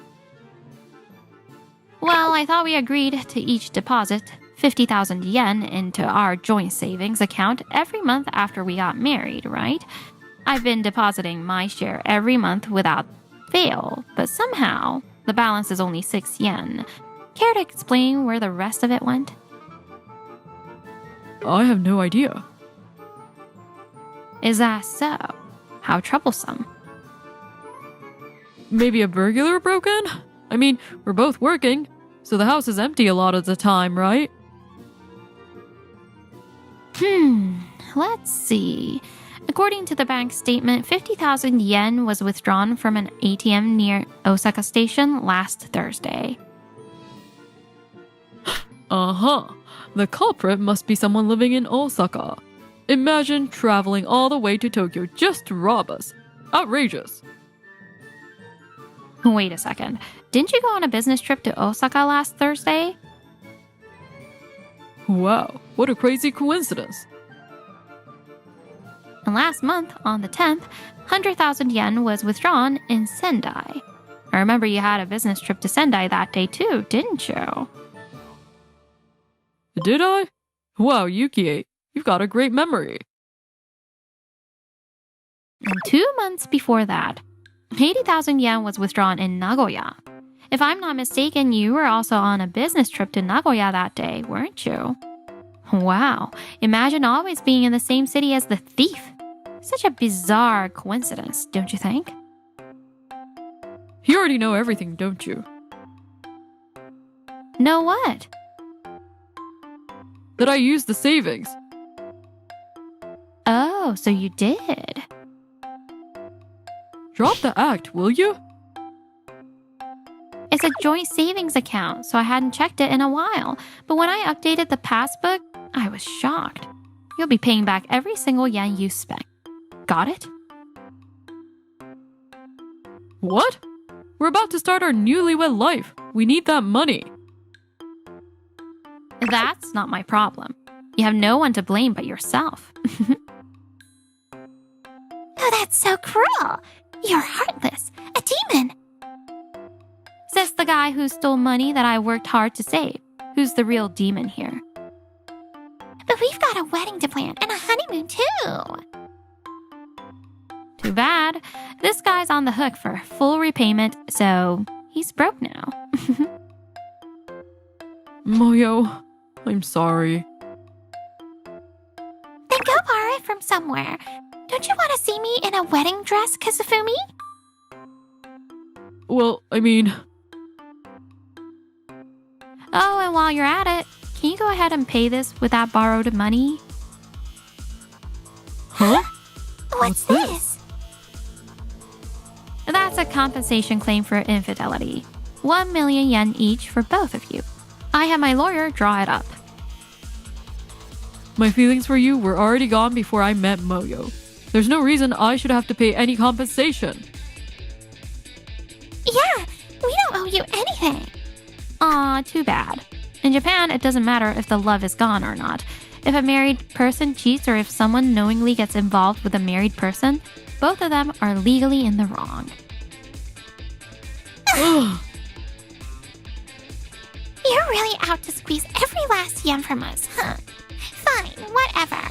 Speaker 1: Well, I thought we agreed to each deposit 50,000 yen into our joint savings account every month after we got married, right? I've been depositing my share every month without fail, but somehow the balance is only 6 yen. Care to explain where the rest of it went?
Speaker 4: I have no idea.
Speaker 1: Is that so? How troublesome.
Speaker 4: Maybe a burglar broke in? I mean, we're both working, so the house is empty a lot of the time, right?
Speaker 1: Let's see. According to the bank statement, 50,000 yen was withdrawn from an ATM near Osaka Station last Thursday.
Speaker 4: Uh-huh. The culprit must be someone living in Osaka. Imagine traveling all the way to Tokyo just to rob us. Outrageous.
Speaker 1: Wait a second. Didn't you go on a business trip to Osaka last Thursday?
Speaker 4: Wow, what a crazy coincidence.
Speaker 1: And last month, on the 10th, 100,000 yen was withdrawn in Sendai. I remember you had a business trip to Sendai that day too, didn't you?
Speaker 4: Did I? Wow, Yukie, you've got a great memory.
Speaker 1: And 2 months before that, 80,000 yen was withdrawn in Nagoya. If I'm not mistaken, you were also on a business trip to Nagoya that day, weren't you? Wow, imagine always being in the same city as the thief. Such a bizarre coincidence, don't you think?
Speaker 4: You already know everything, don't you?
Speaker 1: Know what?
Speaker 4: That I used the savings.
Speaker 1: Oh, so you did.
Speaker 4: Drop the act, will you?
Speaker 1: It's a joint savings account, so I hadn't checked it in a while. But when I updated the passbook, I was shocked. You'll be paying back every single yen you spent. Got it?
Speaker 4: What? We're about to start our newlywed life. We need that money.
Speaker 1: That's not my problem. You have no one to blame but yourself.
Speaker 2: Oh, that's so cruel. You're heartless. A demon.
Speaker 1: Says the guy who stole money that I worked hard to save. Who's the real demon here?
Speaker 2: But we've got a wedding to plan and a honeymoon too.
Speaker 1: Too bad. This guy's on the hook for full repayment, so he's broke now.
Speaker 4: Moyo, I'm sorry.
Speaker 2: Then go borrow it from somewhere. Don't you want to see me in a wedding dress, Kazufumi?
Speaker 4: Well, I mean...
Speaker 1: Oh, and while you're at it, can you go ahead and pay this with that borrowed money?
Speaker 4: Huh?
Speaker 2: What's this?
Speaker 1: That's a compensation claim for infidelity. 1 million yen each for both of you. I have my lawyer draw it up.
Speaker 4: My feelings for you were already gone before I met Moyo. There's no reason I should have to pay any compensation.
Speaker 2: Yeah, we don't owe you anything.
Speaker 1: Aw, too bad. In Japan, it doesn't matter if the love is gone or not. If a married person cheats or if someone knowingly gets involved with a married person, both of them are legally in the wrong.
Speaker 2: You're really out to squeeze every last yen from us, huh? Fine, whatever.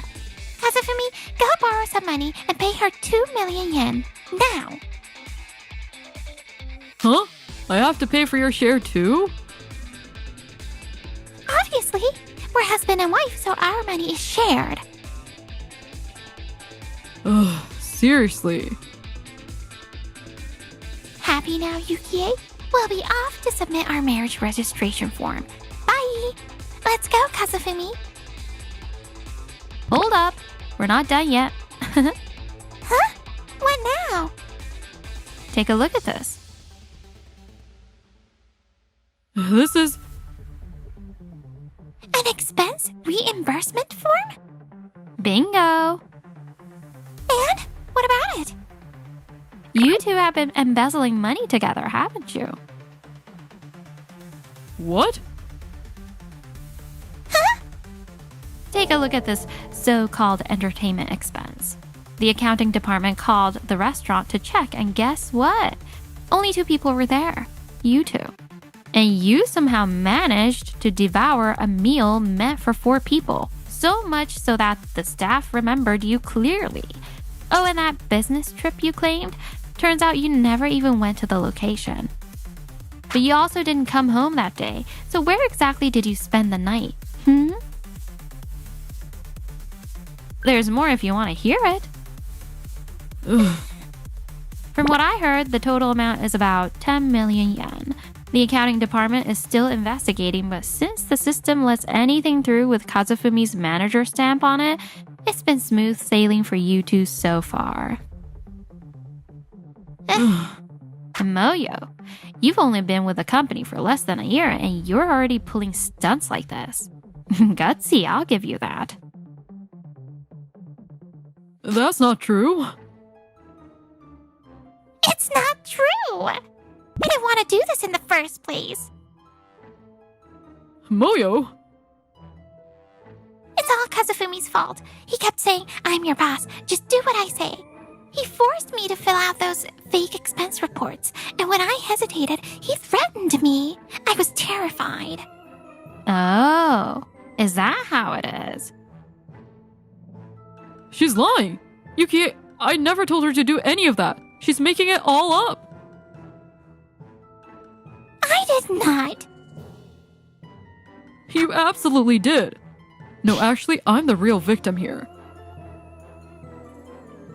Speaker 2: Kazufumi, go borrow some money and pay her 2 million yen. Now.
Speaker 4: Huh? I have to pay for your share too?
Speaker 2: Obviously, we're husband and wife, so our money is shared.
Speaker 4: Ugh, seriously.
Speaker 2: Happy now, Yukie? We'll be off to submit our marriage registration form. Bye! Let's go, Kazufumi.
Speaker 1: Hold up. We're not done yet.
Speaker 2: Huh? What now?
Speaker 1: Take a look at this.
Speaker 4: This is...
Speaker 2: An expense reimbursement form?
Speaker 1: Bingo.
Speaker 2: And what about it?
Speaker 1: You two have been embezzling money together, haven't you?
Speaker 4: What?
Speaker 2: Huh?
Speaker 1: Take a look at this so-called entertainment expense. The accounting department called the restaurant to check, and guess what? Only 2 people were there. You two. And you somehow managed to devour a meal meant for 4 people. So much so that the staff remembered you clearly. Oh, and that business trip you claimed? Turns out you never even went to the location. But you also didn't come home that day. So where exactly did you spend the night? There's more if you want to hear it.
Speaker 4: Ugh.
Speaker 1: From what I heard, the total amount is about 10 million yen. The accounting department is still investigating, but since the system lets anything through with Kazufumi's manager stamp on it, it's been smooth sailing for you two so far. And Moyo, you've only been with the company for less than a year and you're already pulling stunts like this. Gutsy, I'll give you that.
Speaker 4: That's not true.
Speaker 2: It's not true! I didn't want to do this in the first place.
Speaker 4: Moyo?
Speaker 2: It's all Kazufumi's fault. He kept saying, I'm your boss, just do what I say. He forced me to fill out those fake expense reports, and when I hesitated, he threatened me. I was terrified.
Speaker 1: Oh, is that how it is?
Speaker 4: She's lying. Yuki, I never told her to do any of that. She's making it all up.
Speaker 2: I did not.
Speaker 4: You absolutely did. No, actually, I'm the real victim here.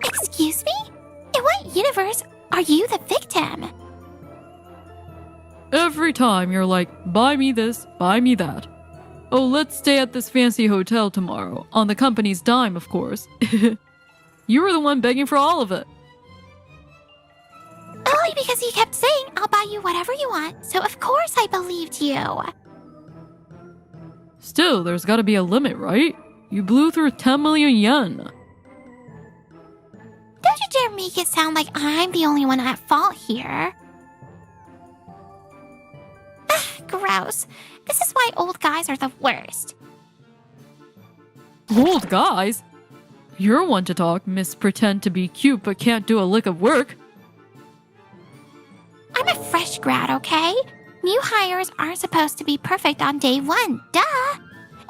Speaker 2: Excuse me? In what universe are you the victim?
Speaker 4: Every time you're like, buy me this, buy me that. Oh, let's stay at this fancy hotel tomorrow, on the company's dime, of course. You were the one begging for all of it.
Speaker 2: Only because you kept saying, I'll buy you whatever you want, so of course I believed you.
Speaker 4: Still, there's gotta be a limit, right? You blew through 10 million yen.
Speaker 2: Don't you dare make it sound like I'm the only one at fault here. Gross. This is why old guys are the worst.
Speaker 4: Old guys? You're one to talk, Miss Pretend to be cute but can't do a lick of work.
Speaker 2: I'm a fresh grad, okay? New hires aren't supposed to be perfect on day one, duh!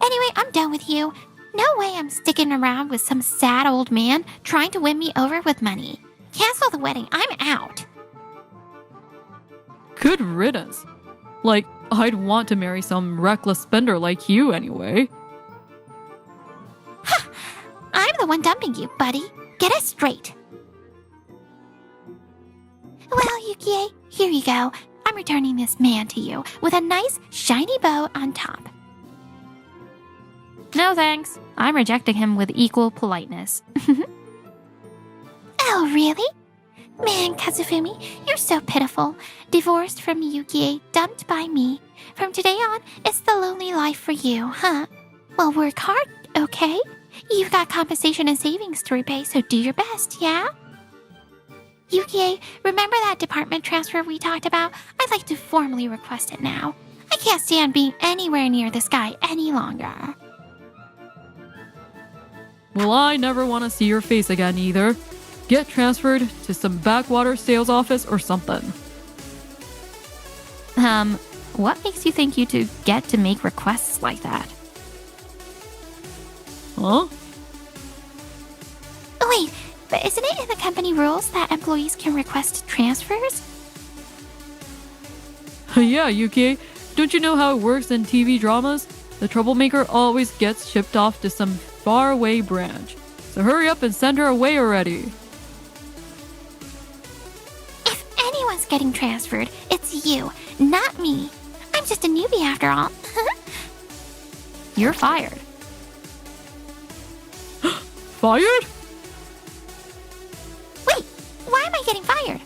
Speaker 2: Anyway, I'm done with you. No way I'm sticking around with some sad old man trying to win me over with money. Cancel the wedding, I'm out.
Speaker 4: Good riddance. Like, I'd want to marry some reckless spender like you anyway.
Speaker 2: I'm the one dumping you, buddy. Get it straight. Well, Yukie, here you go. I'm returning this man to you with a nice, shiny bow on top.
Speaker 1: No thanks. I'm rejecting him with equal politeness.
Speaker 2: Oh, really? Man, Kazufumi, you're so pitiful. Divorced from Yukie, dumped by me. From today on, it's the lonely life for you, huh? Well, work hard, okay? You've got compensation and savings to repay, so do your best, yeah? Yukie, remember that department transfer we talked about? I'd like to formally request it now. I can't stand being anywhere near this guy any longer.
Speaker 4: Well, I never want to see your face again either. Get transferred to some backwater sales office or something.
Speaker 1: What makes you think you two get to make requests like that?
Speaker 4: Huh?
Speaker 2: Oh, wait, but isn't it in the company rules that employees can request transfers?
Speaker 4: Yeah, Yuki. Don't you know how it works in TV dramas? The troublemaker always gets shipped off to some faraway branch. So hurry up and send her away already.
Speaker 2: If anyone's getting transferred, it's you, not me. I'm just a newbie after all.
Speaker 1: You're fired.
Speaker 4: Fired?
Speaker 2: Wait, why am I getting fired?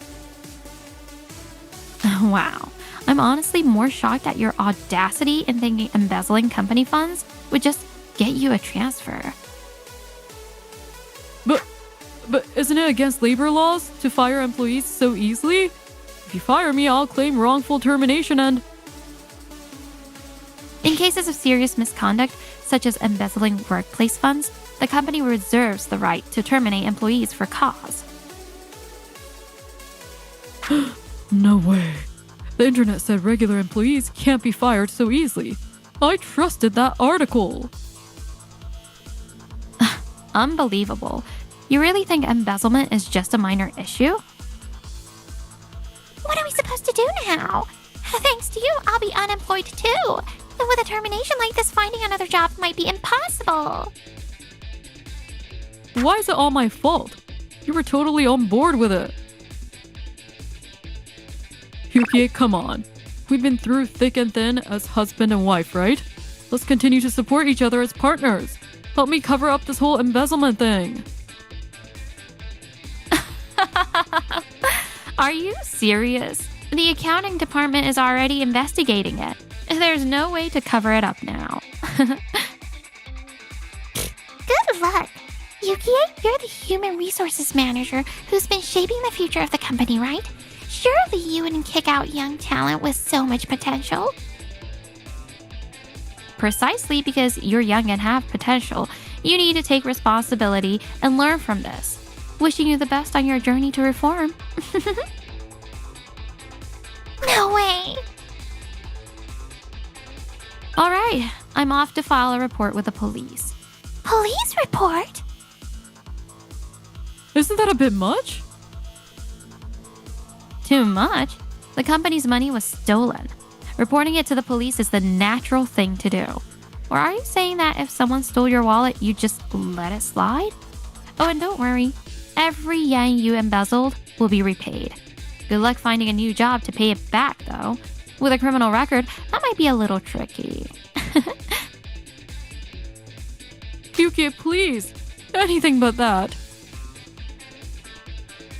Speaker 1: Wow. I'm honestly more shocked at your audacity in thinking embezzling company funds would just get you a transfer.
Speaker 4: But isn't it against labor laws to fire employees so easily? If you fire me, I'll claim wrongful termination and...
Speaker 1: In cases of serious misconduct, such as embezzling workplace funds, the company reserves the right to terminate employees for cause.
Speaker 4: No way. The internet said regular employees can't be fired so easily. I trusted that article.
Speaker 1: Unbelievable. You really think embezzlement is just a minor issue?
Speaker 2: What are we supposed to do now? Thanks to you, I'll be unemployed too. And with a termination like this, finding another job might be impossible.
Speaker 4: Why is it all my fault? You were totally on board with it. Yukie, come on. We've been through thick and thin as husband and wife, right? Let's continue to support each other as partners. Help me cover up this whole embezzlement thing.
Speaker 1: Are you serious? The accounting department is already investigating it. There's no way to cover it up now.
Speaker 2: Good luck. Yukie, you're the human resources manager who's been shaping the future of the company, right? Surely you wouldn't kick out young talent with so much potential.
Speaker 1: Precisely because you're young and have potential, you need to take responsibility and learn from this. Wishing you the best on your journey to reform.
Speaker 2: No way.
Speaker 1: All right, I'm off to file a report with the police.
Speaker 2: Police report?
Speaker 4: Isn't that a bit much?
Speaker 1: Too much? The company's money was stolen. Reporting it to the police is the natural thing to do. Or are you saying that if someone stole your wallet, you just let it slide? Oh, and don't worry. Every yen you embezzled will be repaid. Good luck finding a new job to pay it back, though. With a criminal record, that might be a little tricky.
Speaker 4: Yukie, please. Anything but that.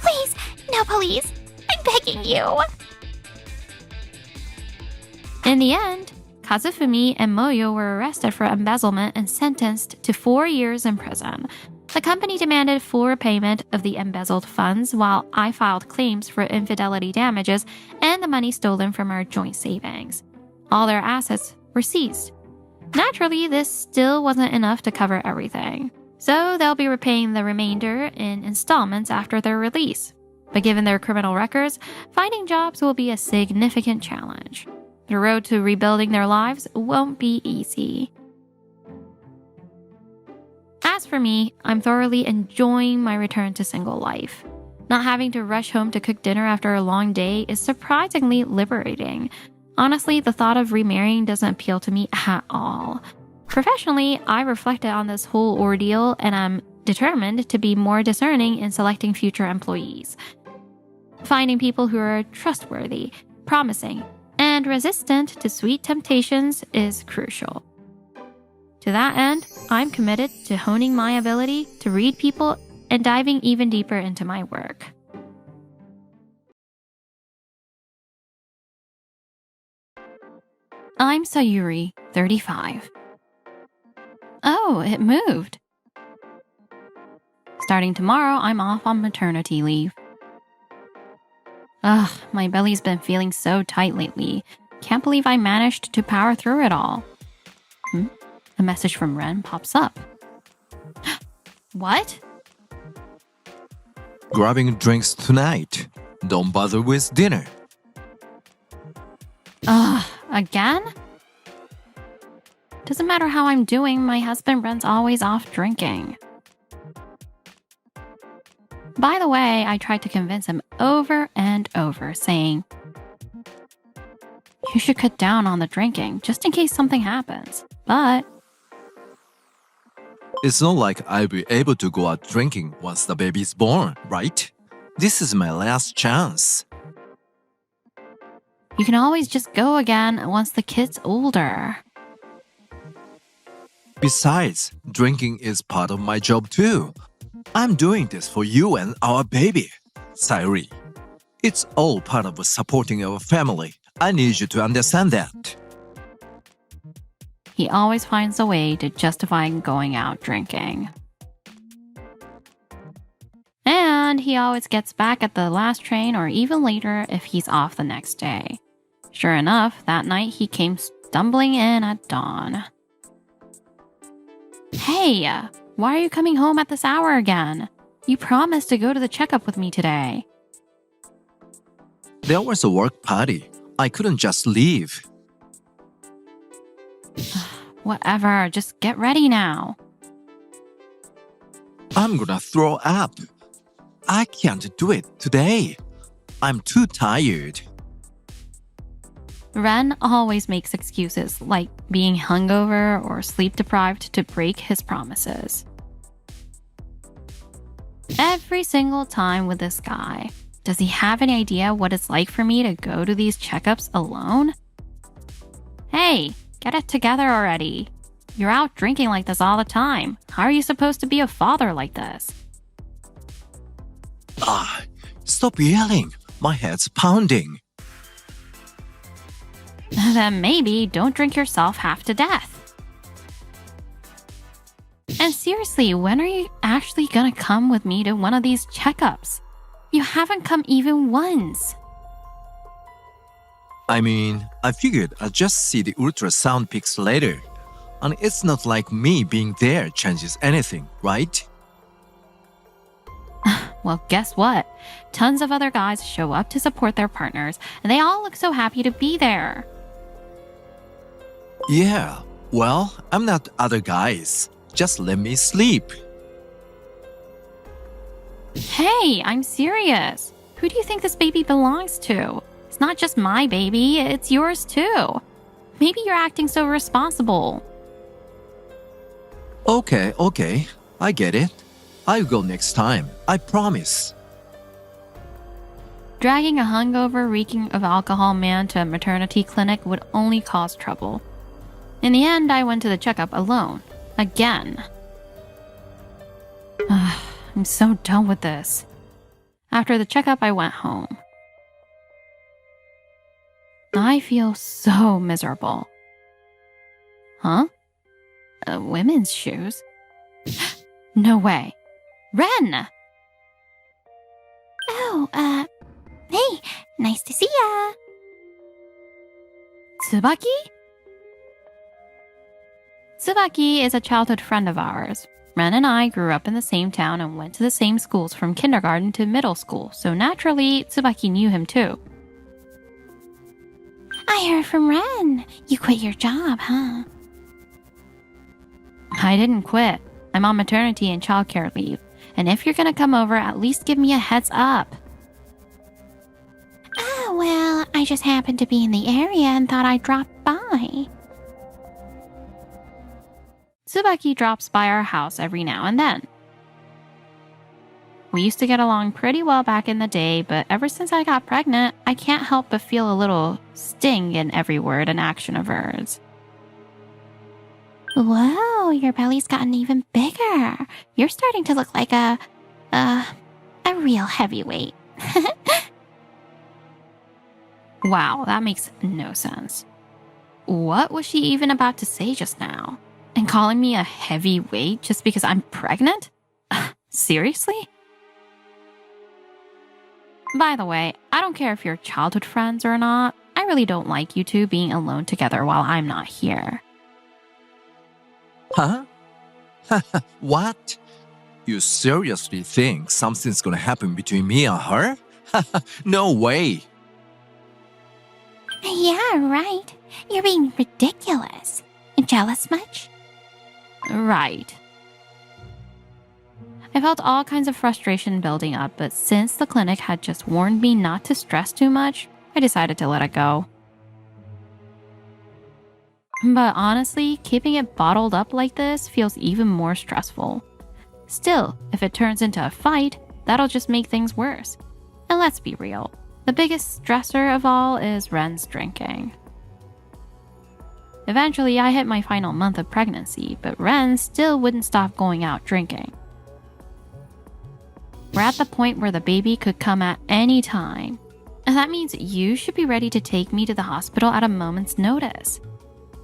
Speaker 2: Please, no police. I'm begging you.
Speaker 1: In the end, Kazufumi and Moyo were arrested for embezzlement and sentenced to 4 years in prison. The company demanded full repayment of the embezzled funds, while I filed claims for infidelity damages and the money stolen from our joint savings. All their assets were seized. Naturally, this still wasn't enough to cover everything, so they'll be repaying the remainder in installments after their release. But given their criminal records, finding jobs will be a significant challenge. The road to rebuilding their lives won't be easy. As for me, I'm thoroughly enjoying my return to single life. Not having to rush home to cook dinner after a long day is surprisingly liberating. Honestly, the thought of remarrying doesn't appeal to me at all. Professionally, I reflected on this whole ordeal and I'm determined to be more discerning in selecting future employees. Finding people who are trustworthy, promising, and resistant to sweet temptations is crucial. To that end, I'm committed to honing my ability to read people and diving even deeper into my work. I'm Sayuri, 35. Oh, it moved. Starting tomorrow, I'm off on maternity leave. Ugh, my belly's been feeling so tight lately. Can't believe I managed to power through it all. A message from Ren pops up. What?
Speaker 3: Grabbing drinks tonight. Don't bother with dinner.
Speaker 1: Ugh, again? Doesn't matter how I'm doing, my husband Ren's always off drinking. By the way, I tried to convince him over and over, saying, you should cut down on the drinking, just in case something happens. But
Speaker 3: It's not like I'll be able to go out drinking once the baby's born, right? This is my last chance.
Speaker 1: you can always just go again once the kid's older.
Speaker 3: Besides, drinking is part of my job too. I'm doing this for you and our baby, Sayuri. It's all part of supporting our family. I need you to understand that.
Speaker 1: He always finds a way to justify going out drinking. And he always gets back at the last train or even later if he's off the next day. Sure enough, that night he came stumbling in at dawn. Hey, why are you coming home at this hour again? You promised to go to the checkup with me today.
Speaker 3: There was a work party. I couldn't just leave.
Speaker 1: Whatever, just get ready now.
Speaker 3: I'm gonna throw up. I can't do it today. I'm too tired.
Speaker 1: Ren always makes excuses like being hungover or sleep deprived to break his promises. Every single time with this guy. Does he have any idea what it's like for me to go to these checkups alone? Hey, get it together already. You're out drinking like this all the time. How are you supposed to be a father like this?
Speaker 3: Stop yelling. My head's pounding.
Speaker 1: Then maybe don't drink yourself half to death. And seriously, when are you actually gonna come with me to one of these checkups? You haven't come even once.
Speaker 3: I mean, I figured I'd just see the ultrasound pics later. And it's not like me being there changes anything, right?
Speaker 1: Well, guess what? Tons of other guys show up to support their partners, and they all look so happy to be there.
Speaker 3: Yeah, well, I'm not other guys. Just let me sleep.
Speaker 1: Hey, I'm serious. Who do you think this baby belongs to? It's not just my baby, it's yours too. Maybe you're acting so responsible.
Speaker 3: Okay, I get it. I'll go next time, I promise.
Speaker 1: Dragging a hungover, reeking of alcohol man to a maternity clinic would only cause trouble. In the end, I went to the checkup alone. Again. I'm so done with this. After the checkup, I went home. I feel so miserable. Huh? Women's shoes? No way. Ren!
Speaker 2: Oh, hey, nice to see ya.
Speaker 1: Tsubaki? Tsubaki is a childhood friend of ours. Ren and I grew up in the same town and went to the same schools from kindergarten to middle school, so naturally, Tsubaki knew him too.
Speaker 2: I heard from Ren. You quit your job, huh?
Speaker 1: I didn't quit. I'm on maternity and childcare leave. And if you're gonna come over, at least give me a heads up.
Speaker 2: Oh, well, I just happened to be in the area and thought I'd drop by.
Speaker 1: Tsubaki drops by our house every now and then. We used to get along pretty well back in the day, but ever since I got pregnant, I can't help but feel a little sting in every word and action of hers.
Speaker 2: Whoa, your belly's gotten even bigger. You're starting to look like a real heavyweight.
Speaker 1: Wow, that makes no sense. What was she even about to say just now? And calling me a heavyweight just because I'm pregnant? Seriously? By the way, I don't care if you're childhood friends or not. I really don't like you two being alone together while I'm not here.
Speaker 3: Huh? What? You seriously think something's gonna happen between me and her? No way.
Speaker 2: Yeah, right. You're being ridiculous. Jealous much?
Speaker 1: Right. I felt all kinds of frustration building up, but since the clinic had just warned me not to stress too much, I decided to let it go. But honestly, keeping it bottled up like this feels even more stressful. Still, if it turns into a fight, that'll just make things worse. And let's be real, the biggest stressor of all is Ren's drinking. Eventually, I hit my final month of pregnancy, but Ren still wouldn't stop going out drinking. We're at the point where the baby could come at any time. And that means you should be ready to take me to the hospital at a moment's notice.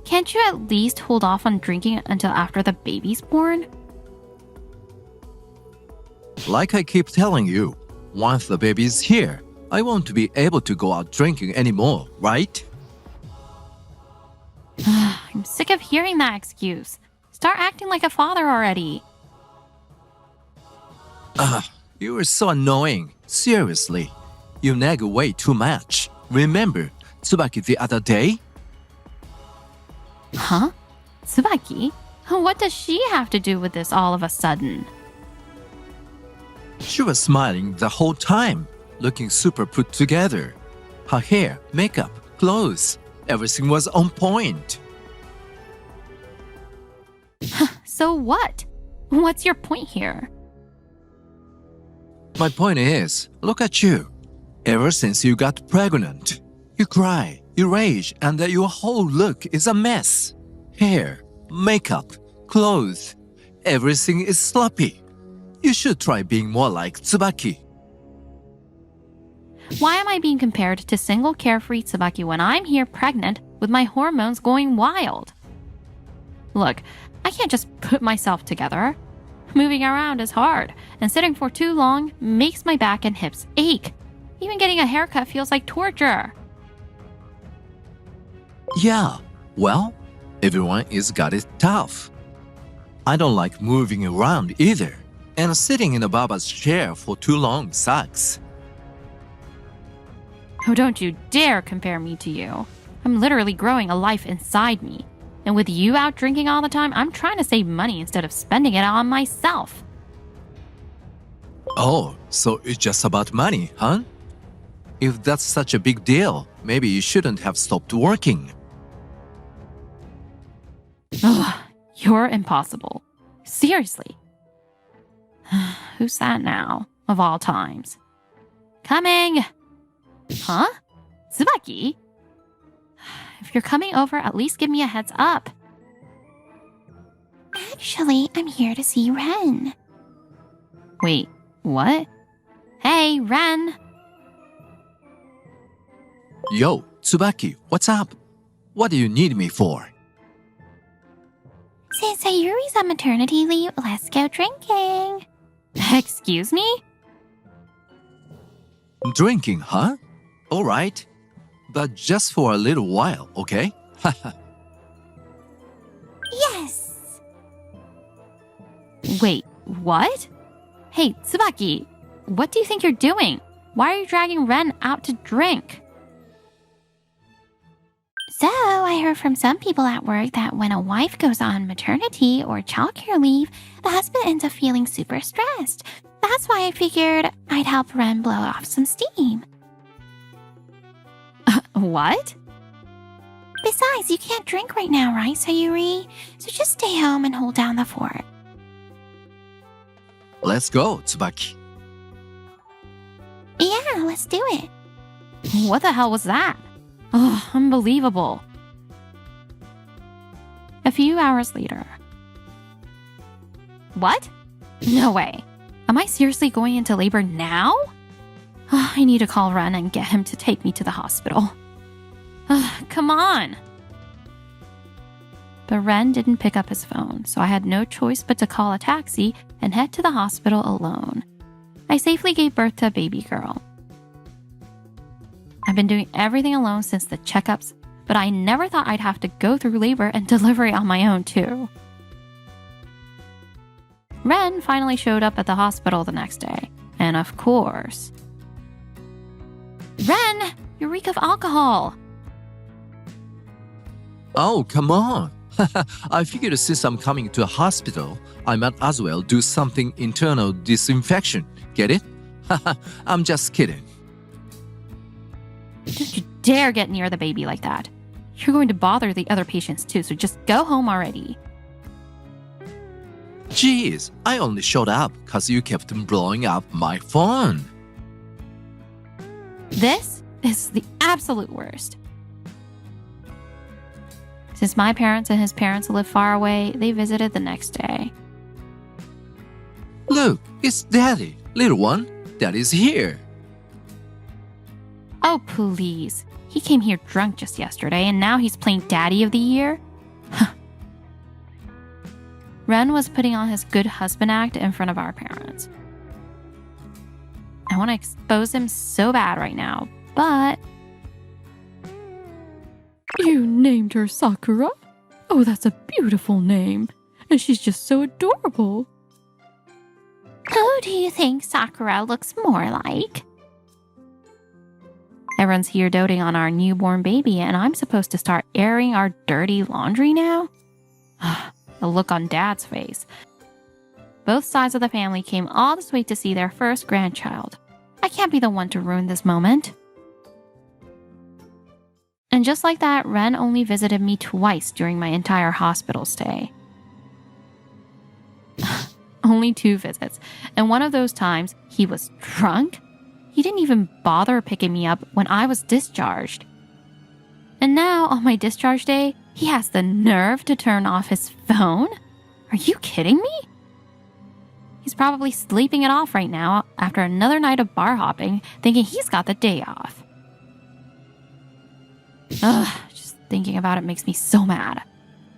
Speaker 1: Can't you at least hold off on drinking until after the baby's born?
Speaker 3: Like I keep telling you, once the baby's here, I won't be able to go out drinking anymore, right?
Speaker 1: I'm sick of hearing that excuse. Start acting like a father already.
Speaker 3: You are so annoying. Seriously. You nag way too much. Remember Tsubaki the other day?
Speaker 1: Huh? Tsubaki? What does she have to do with this all of a sudden?
Speaker 3: She was smiling the whole time, looking super put together. Her hair, makeup, clothes, everything was on point.
Speaker 1: So what? What's your point here?
Speaker 3: My point is, look at you. Ever since you got pregnant, you cry, you rage, and your whole look is a mess. Hair, makeup, clothes, everything is sloppy. You should try being more like Tsubaki.
Speaker 1: Why am I being compared to single carefree Tsubaki when I'm here pregnant with my hormones going wild? Look, I can't just put myself together. Moving around is hard, and sitting for too long makes my back and hips ache. Even getting a haircut feels like torture.
Speaker 3: Yeah, well, everyone is got it tough. I don't like moving around either, and sitting in a barber's chair for too long sucks.
Speaker 1: Oh, don't you dare compare me to you. I'm literally growing a life inside me. And with you out drinking all the time, I'm trying to save money instead of spending it on myself.
Speaker 3: Oh, so it's just about money, huh? If that's such a big deal, maybe you shouldn't have stopped working.
Speaker 1: Ugh, you're impossible. Seriously. Who's that now, of all times? Coming! Huh? Tsubaki? If you're coming over, at least give me a heads up.
Speaker 2: Actually, I'm here to see Ren.
Speaker 1: Wait, what? Hey, Ren!
Speaker 3: Yo, Tsubaki, what's up? What do you need me for?
Speaker 2: Since Sayuri's on maternity leave, let's go drinking.
Speaker 1: Excuse me?
Speaker 3: Drinking, huh? All right. But just for a little while, okay?
Speaker 2: Yes.
Speaker 1: Wait, what? Hey, Tsubaki, what do you think you're doing? Why are you dragging Ren out to drink?
Speaker 2: So, I heard from some people at work that when a wife goes on maternity or childcare leave, the husband ends up feeling super stressed. That's why I figured I'd help Ren blow off some steam.
Speaker 1: What?
Speaker 2: Besides, you can't drink right now, right, Sayuri? So just stay home and hold down the fort.
Speaker 3: Let's go, Tsubaki.
Speaker 2: Yeah, let's do it.
Speaker 1: What the hell was that? Oh, unbelievable. A few hours later. What? No way. Am I seriously going into labor now? Oh, I need to call Ren and get him to take me to the hospital. Come on. But Ren didn't pick up his phone, so I had no choice but to call a taxi and head to the hospital alone. I safely gave birth to a baby girl. I've been doing everything alone since the checkups, but I never thought I'd have to go through labor and delivery on my own too. Ren finally showed up at the hospital the next day, and of course... Ren! You reek of alcohol!
Speaker 3: Oh, come on. I figured since I'm coming to a hospital, I might as well do something internal disinfection. Get it? I'm just kidding.
Speaker 1: Don't you dare get near the baby like that. You're going to bother the other patients too, so just go home already.
Speaker 3: Jeez, I only showed up because you kept blowing up my phone.
Speaker 1: This is the absolute worst. Since my parents and his parents live far away, they visited the next day.
Speaker 3: Look, it's Daddy. Little one, Daddy's here.
Speaker 1: Oh, please. He came here drunk just yesterday, and now he's playing Daddy of the Year? Ren was putting on his good husband act in front of our parents. I want to expose him so bad right now, but...
Speaker 4: You named her Sakura? Oh, that's a beautiful name. And she's just so adorable.
Speaker 2: Who do you think Sakura looks more like?
Speaker 1: Everyone's here doting on our newborn baby, and I'm supposed to start airing our dirty laundry now? The look on Dad's face. Both sides of the family came all this way to see their first grandchild. I can't be the one to ruin this moment. And just like that, Ren only visited me twice during my entire hospital stay. only 2 visits, and one of those times he was drunk. He didn't even bother picking me up when I was discharged. And now, on my discharge day, he has the nerve to turn off his phone? Are you kidding me? He's probably sleeping it off right now after another night of bar hopping, thinking he's got the day off. Ugh, just thinking about it makes me so mad.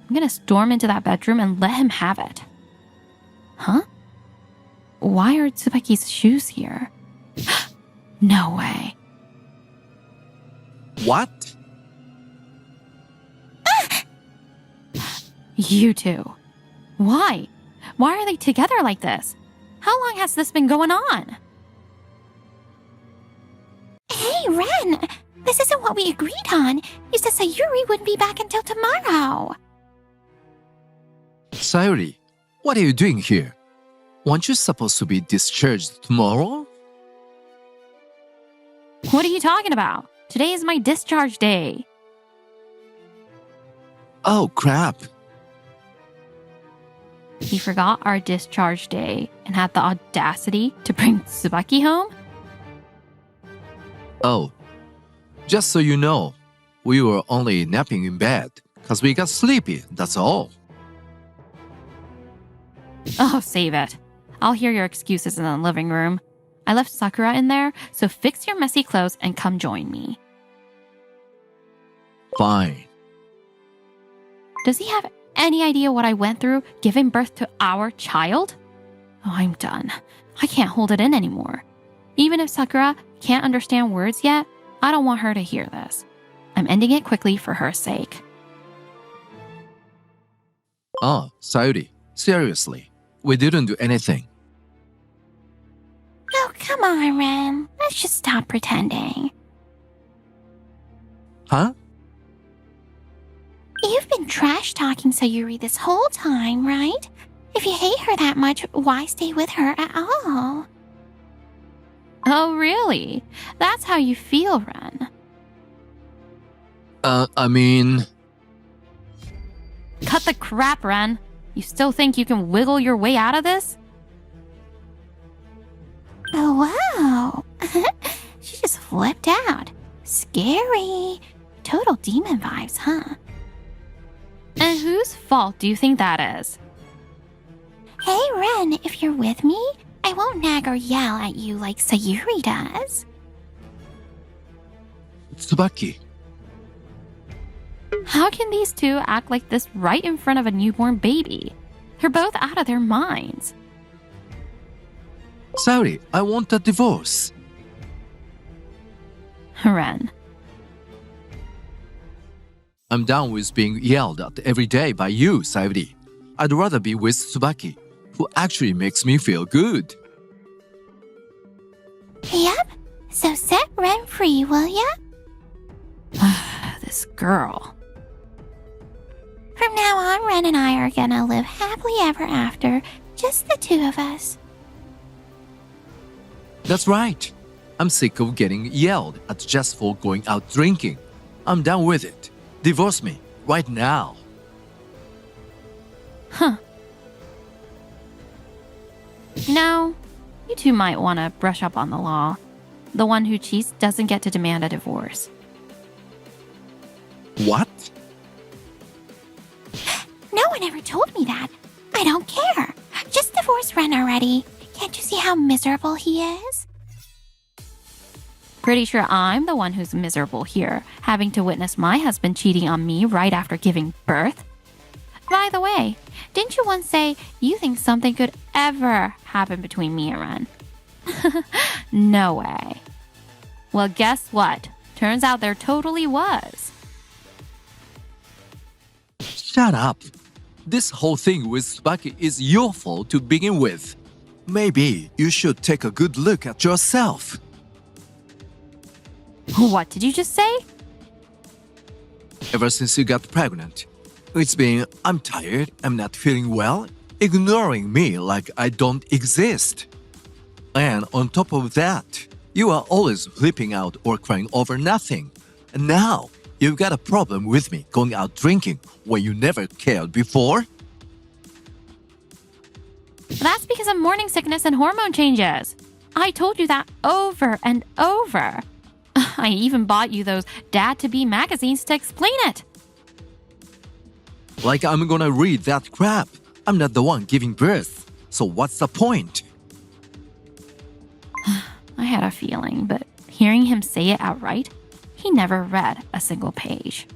Speaker 1: I'm gonna storm into that bedroom and let him have it. Huh? Why are Tsubaki's shoes here? No way.
Speaker 3: What?
Speaker 1: You two. Why? Why are they together like this? How long has this been going on?
Speaker 2: Hey, Ren! This isn't what we agreed on. You said Sayuri wouldn't be back until tomorrow.
Speaker 3: Sayuri, what are you doing here? Weren't you supposed to be discharged tomorrow?
Speaker 1: What are you talking about? Today is my discharge day.
Speaker 3: Oh, crap.
Speaker 1: He forgot our discharge day and had the audacity to bring Tsubaki home?
Speaker 3: Oh, just so you know, we were only napping in bed because we got sleepy, that's all.
Speaker 1: Oh, save it. I'll hear your excuses in the living room. I left Sakura in there, so fix your messy clothes and come join me.
Speaker 3: Fine.
Speaker 1: Does he have any idea what I went through giving birth to our child? Oh, I'm done. I can't hold it in anymore. Even if Sakura can't understand words yet, I don't want her to hear this. I'm ending it quickly for her sake.
Speaker 3: Oh, Sayuri, seriously, we didn't do anything.
Speaker 2: Oh, come on, Ren. Let's just stop pretending.
Speaker 3: Huh?
Speaker 2: You've been trash-talking Sayuri this whole time, right? If you hate her that much, why stay with her at all?
Speaker 1: Oh, really? That's how you feel, Ren.
Speaker 3: I mean...
Speaker 1: Cut the crap, Ren. You still think you can wiggle your way out of this?
Speaker 2: Oh, wow. She just flipped out. Scary. Total demon vibes, huh?
Speaker 1: And whose fault do you think that is?
Speaker 2: Hey, Ren, if you're with me, I won't nag or yell at you like Sayuri does.
Speaker 3: Tsubaki.
Speaker 1: How can these two act like this right in front of a newborn baby? They're both out of their minds.
Speaker 3: Sayuri, I want a divorce.
Speaker 1: Ren.
Speaker 3: I'm done with being yelled at every day by you, Sayuri. I'd rather be with Tsubaki, who actually makes me feel good.
Speaker 2: Yep. So set Ren free, will ya?
Speaker 1: This girl.
Speaker 2: From now on, Ren and I are gonna live happily ever after, just the two of us.
Speaker 3: That's right. I'm sick of getting yelled at just for going out drinking. I'm done with it. Divorce me right now.
Speaker 1: Huh. You know, you two might want to brush up on the law. The one who cheats doesn't get to demand a divorce.
Speaker 3: What?
Speaker 2: No one ever told me that. I don't care. Just divorce Ren already. Can't you see how miserable he is?
Speaker 1: Pretty sure I'm the one who's miserable here, having to witness my husband cheating on me right after giving birth. By the way, didn't you once say you think something could ever happen between me and Ren? No way. Well, guess what? Turns out there totally was.
Speaker 3: Shut up. This whole thing with Tsubaki is your fault to begin with. Maybe you should take a good look at yourself.
Speaker 1: What did you just say?
Speaker 3: Ever since you got pregnant, it's been, I'm tired, I'm not feeling well, ignoring me like I don't exist. And on top of that, you are always flipping out or crying over nothing. And now, you've got a problem with me going out drinking when you never cared before?
Speaker 1: That's because of morning sickness and hormone changes. I told you that over and over. I even bought you those dad-to-be magazines to explain it.
Speaker 3: Like I'm gonna read that crap. I'm not the one giving birth. So what's the point?
Speaker 1: I had a feeling, but hearing him say it outright, he never read a single page.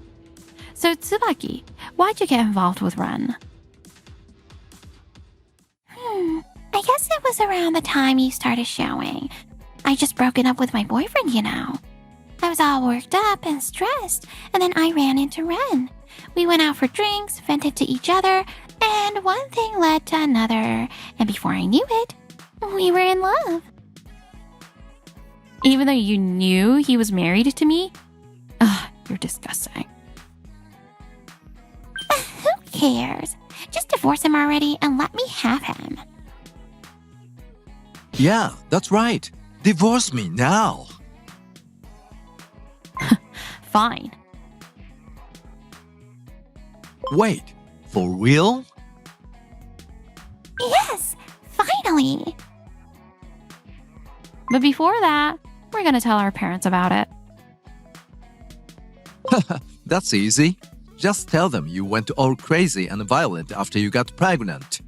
Speaker 1: So Tsubaki, why'd you get involved with Ren?
Speaker 2: I guess it was around the time you started showing. I just broken up with my boyfriend, you know. I was all worked up and stressed, and then I ran into Ren. We went out for drinks, vented to each other, and one thing led to another. And before I knew it, we were in love.
Speaker 1: Even though you knew he was married to me? Ugh, you're disgusting.
Speaker 2: Who cares? Just divorce him already and let me have him.
Speaker 3: Yeah, that's right. Divorce me now.
Speaker 1: Fine.
Speaker 3: Wait, for real?
Speaker 2: Yes, finally.
Speaker 1: But before that, we're gonna tell our parents about it.
Speaker 3: That's easy. Just tell them you went all crazy and violent after you got pregnant.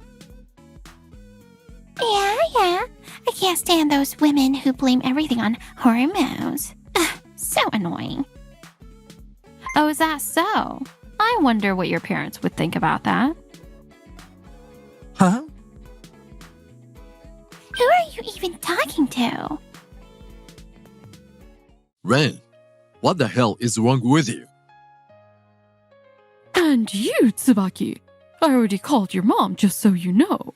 Speaker 2: Yeah. I can't stand those women who blame everything on hormones. Ugh, so annoying.
Speaker 1: Oh, is that so? I wonder what your parents would think about that.
Speaker 3: Huh?
Speaker 2: Who are you even talking to?
Speaker 3: Ren, what the hell is wrong with you?
Speaker 4: And you, Tsubaki. I already called your mom, just so you know.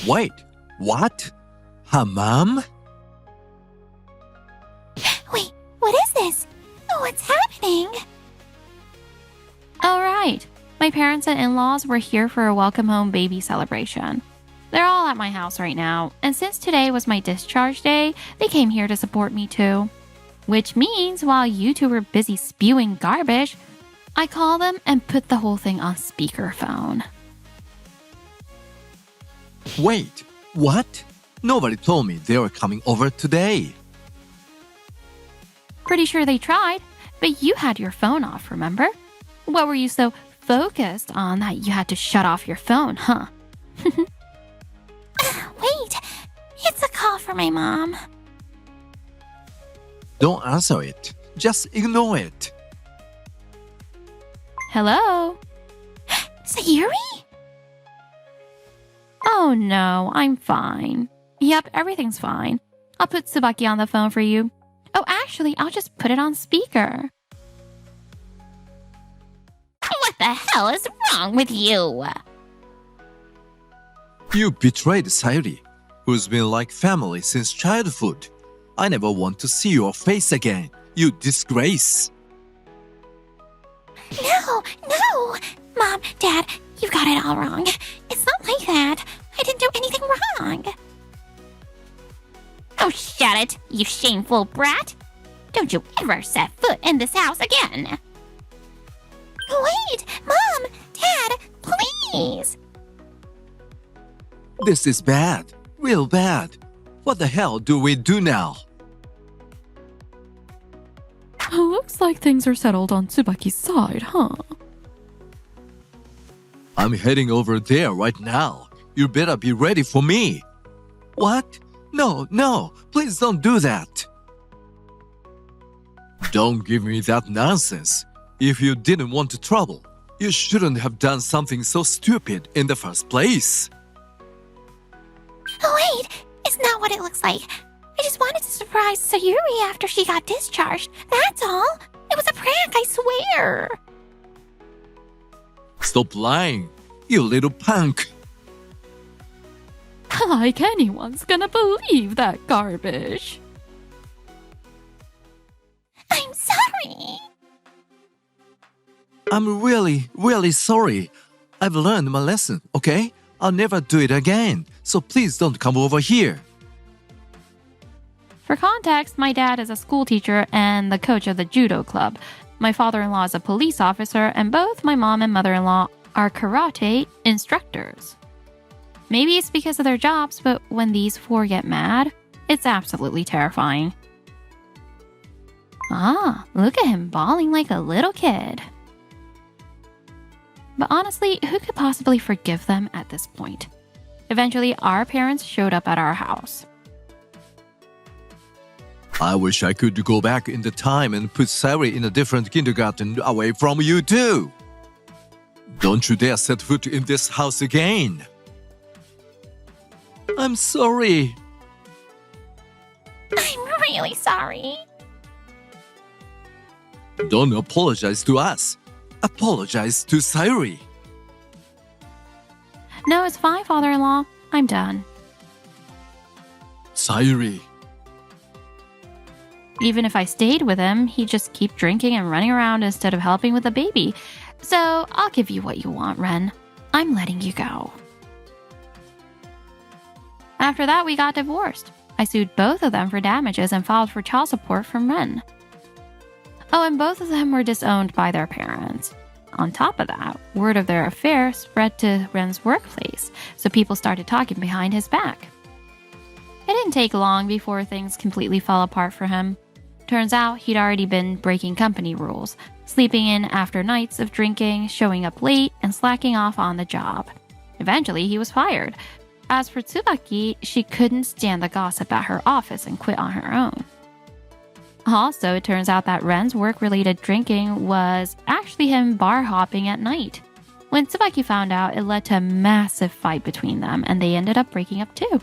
Speaker 3: Wait, what? Her mom?
Speaker 2: Wait, what is this? What's happening?
Speaker 1: All right. My parents and in-laws were here for a welcome home baby celebration. They're all at my house right now, and since today was my discharge day, they came here to support me too. Which means while you two were busy spewing garbage, I called them and put the whole thing on speakerphone.
Speaker 3: Wait, what? Nobody told me they were coming over today.
Speaker 1: Pretty sure they tried, but you had your phone off, remember? What were you so focused on that you had to shut off your phone, huh?
Speaker 2: Wait, it's a call for my mom.
Speaker 3: Don't answer it. Just ignore it.
Speaker 1: Hello?
Speaker 2: Sayuri?
Speaker 1: Oh no, I'm fine. Yep, everything's fine. I'll put Tsubaki on the phone for you. Oh, actually, I'll just put it on speaker.
Speaker 2: What the hell is wrong with you?
Speaker 3: You betrayed Sayuri, who's been like family since childhood. I never want to see your face again. You disgrace.
Speaker 2: No! Mom, Dad, you got it all wrong. It's not like that. I didn't do anything wrong. Oh, shut it, you shameful brat. Don't you ever set foot in this house again. Wait, Mom, Dad, please.
Speaker 3: This is bad. Real bad. What the hell do we do now?
Speaker 4: Looks like things are settled on Tsubaki's side, huh?
Speaker 3: I'm heading over there right now. You better be ready for me. What? No, please don't do that. Don't give me that nonsense. If you didn't want trouble, you shouldn't have done something so stupid in the first place.
Speaker 2: Wait, it's not what it looks like. I just wanted to surprise Sayuri after she got discharged. That's all. It was a prank, I swear.
Speaker 3: Stop lying, you little punk.
Speaker 4: Like anyone's gonna believe that garbage.
Speaker 2: I'm sorry.
Speaker 3: I'm really sorry. I've learned my lesson, okay? I'll never do it again. So please don't come over here.
Speaker 1: For context, my dad is a school teacher and the coach of the judo club. My father-in-law is a police officer, and both my mom and mother-in-law are karate instructors. Maybe it's because of their jobs, but when these four get mad, it's absolutely terrifying. Ah, look at him bawling like a little kid. But honestly, who could possibly forgive them at this point? Eventually, our parents showed up at our house.
Speaker 3: I wish I could go back in the time and put Sayuri in a different kindergarten away from you too. Don't you dare set foot in this house again. I'm sorry.
Speaker 2: I'm really sorry.
Speaker 3: Don't apologize to us. Apologize to Sayuri.
Speaker 1: No, it's fine, father-in-law. I'm done.
Speaker 3: Sayuri.
Speaker 1: Even if I stayed with him, he'd just keep drinking and running around instead of helping with the baby. So I'll give you what you want, Ren. I'm letting you go. After that, we got divorced. I sued both of them for damages and filed for child support from Ren. Oh, and both of them were disowned by their parents. On top of that, word of their affair spread to Ren's workplace, so people started talking behind his back. It didn't take long before things completely fell apart for him. Turns out he'd already been breaking company rules, sleeping in after nights of drinking, showing up late, and slacking off on the job. Eventually, he was fired. As for Tsubaki, she couldn't stand the gossip at her office and quit on her own. Also, it turns out that Ren's work-related drinking was actually him bar hopping at night. When Tsubaki found out, it led to a massive fight between them, and they ended up breaking up too.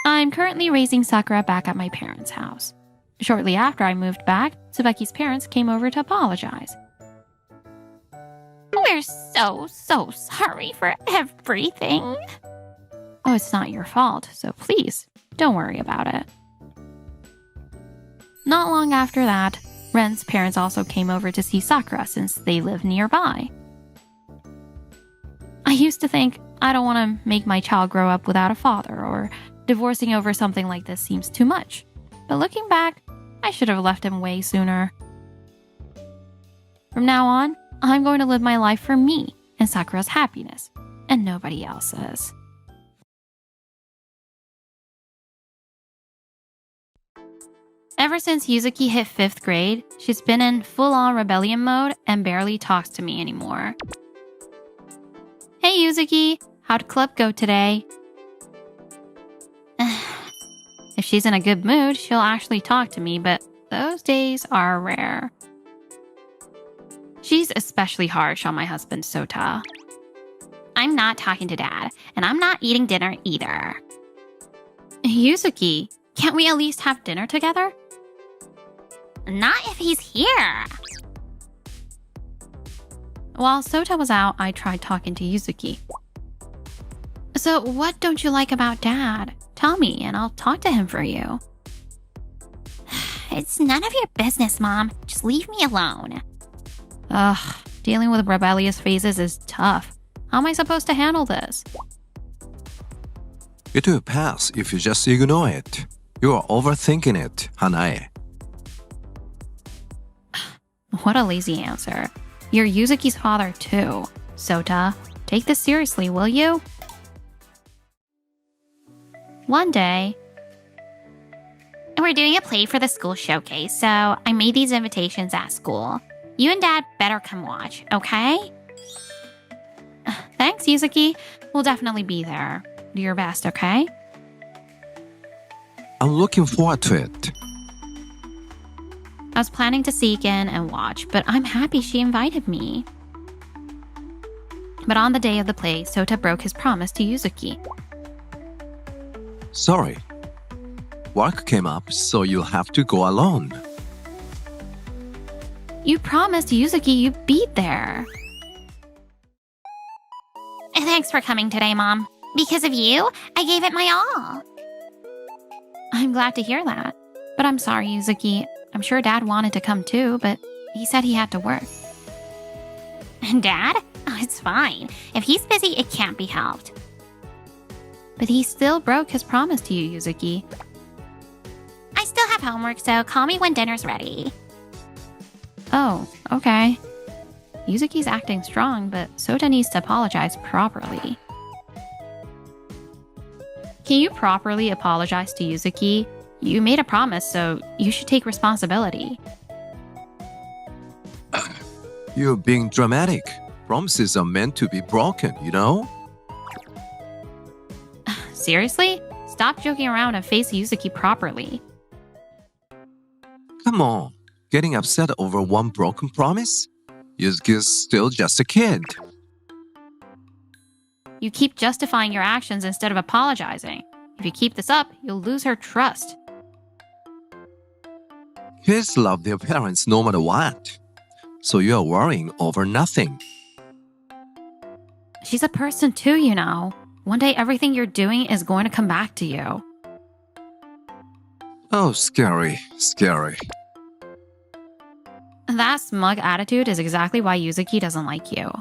Speaker 1: I'm currently raising Sakura back at my parents' house. Shortly after I moved back, Tsubaki's parents came over to apologize.
Speaker 2: We're so sorry for everything.
Speaker 1: Oh, it's not your fault, so please, don't worry about it. Not long after that, Ren's parents also came over to see Sakura since they live nearby. I used to think I don't want to make my child grow up without a father, or divorcing over something like this seems too much. But looking back, I should have left him way sooner. From now on, I'm going to live my life for me and Sakura's happiness, and nobody else's. Ever since Yuzuki hit 5th grade, she's been in full-on rebellion mode and barely talks to me anymore. Hey Yuzuki, how'd club go today? If she's in a good mood, she'll actually talk to me, but those days are rare. She's especially harsh on my husband, Sota.
Speaker 2: I'm not talking to Dad, and I'm not eating dinner either.
Speaker 1: Yuzuki, can't we at least have dinner together?
Speaker 2: Not if he's here.
Speaker 1: While Sota was out, I tried talking to Yuzuki. So what don't you like about Dad? Tell me, and I'll talk to him for you.
Speaker 2: It's none of your business, Mom. Just leave me alone.
Speaker 1: Ugh, dealing with rebellious phases is tough. How am I supposed to handle this?
Speaker 3: It will pass if you just ignore it. You are overthinking it, Hanae.
Speaker 1: What a lazy answer. You're Yuzuki's father too. Sota, take this seriously, will you? One day,
Speaker 2: we're doing a play for the school showcase, so I made these invitations at school. You and Dad better come watch, okay?
Speaker 1: Thanks, Yuzuki. We'll definitely be there. Do your best, okay?
Speaker 3: I'm looking forward to it.
Speaker 1: I was planning to sneak in and watch, but I'm happy she invited me. But on the day of the play, Sota broke his promise to Yuzuki.
Speaker 3: Sorry. Work came up, so you'll have to go alone.
Speaker 1: You promised Yuzuki you'd be there.
Speaker 2: Thanks for coming today, Mom. Because of you, I gave it my all.
Speaker 1: I'm glad to hear that. But I'm sorry, Yuzuki. I'm sure Dad wanted to come too, but he said he had to work.
Speaker 2: Dad? Oh, it's fine. If he's busy, it can't be helped.
Speaker 1: But he still broke his promise to you, Yuzuki.
Speaker 2: I still have homework, so call me when dinner's ready.
Speaker 1: Oh, okay. Yuzuki's acting strong, but Sota needs to apologize properly. Can you properly apologize to Yuzuki? You made a promise, so you should take responsibility.
Speaker 3: You're being dramatic. Promises are meant to be broken, you know?
Speaker 1: Seriously? Stop joking around and face Yuzuki properly.
Speaker 3: Come on. Getting upset over one broken promise? Yuzuki's still just a kid.
Speaker 1: You keep justifying your actions instead of apologizing. If you keep this up, you'll lose her trust.
Speaker 3: Kids love their parents no matter what. So you're worrying over nothing.
Speaker 1: She's a person too, you know. One day everything you're doing is going to come back to you.
Speaker 3: Oh, scary, scary.
Speaker 1: That smug attitude is exactly why Yuzuki doesn't like you.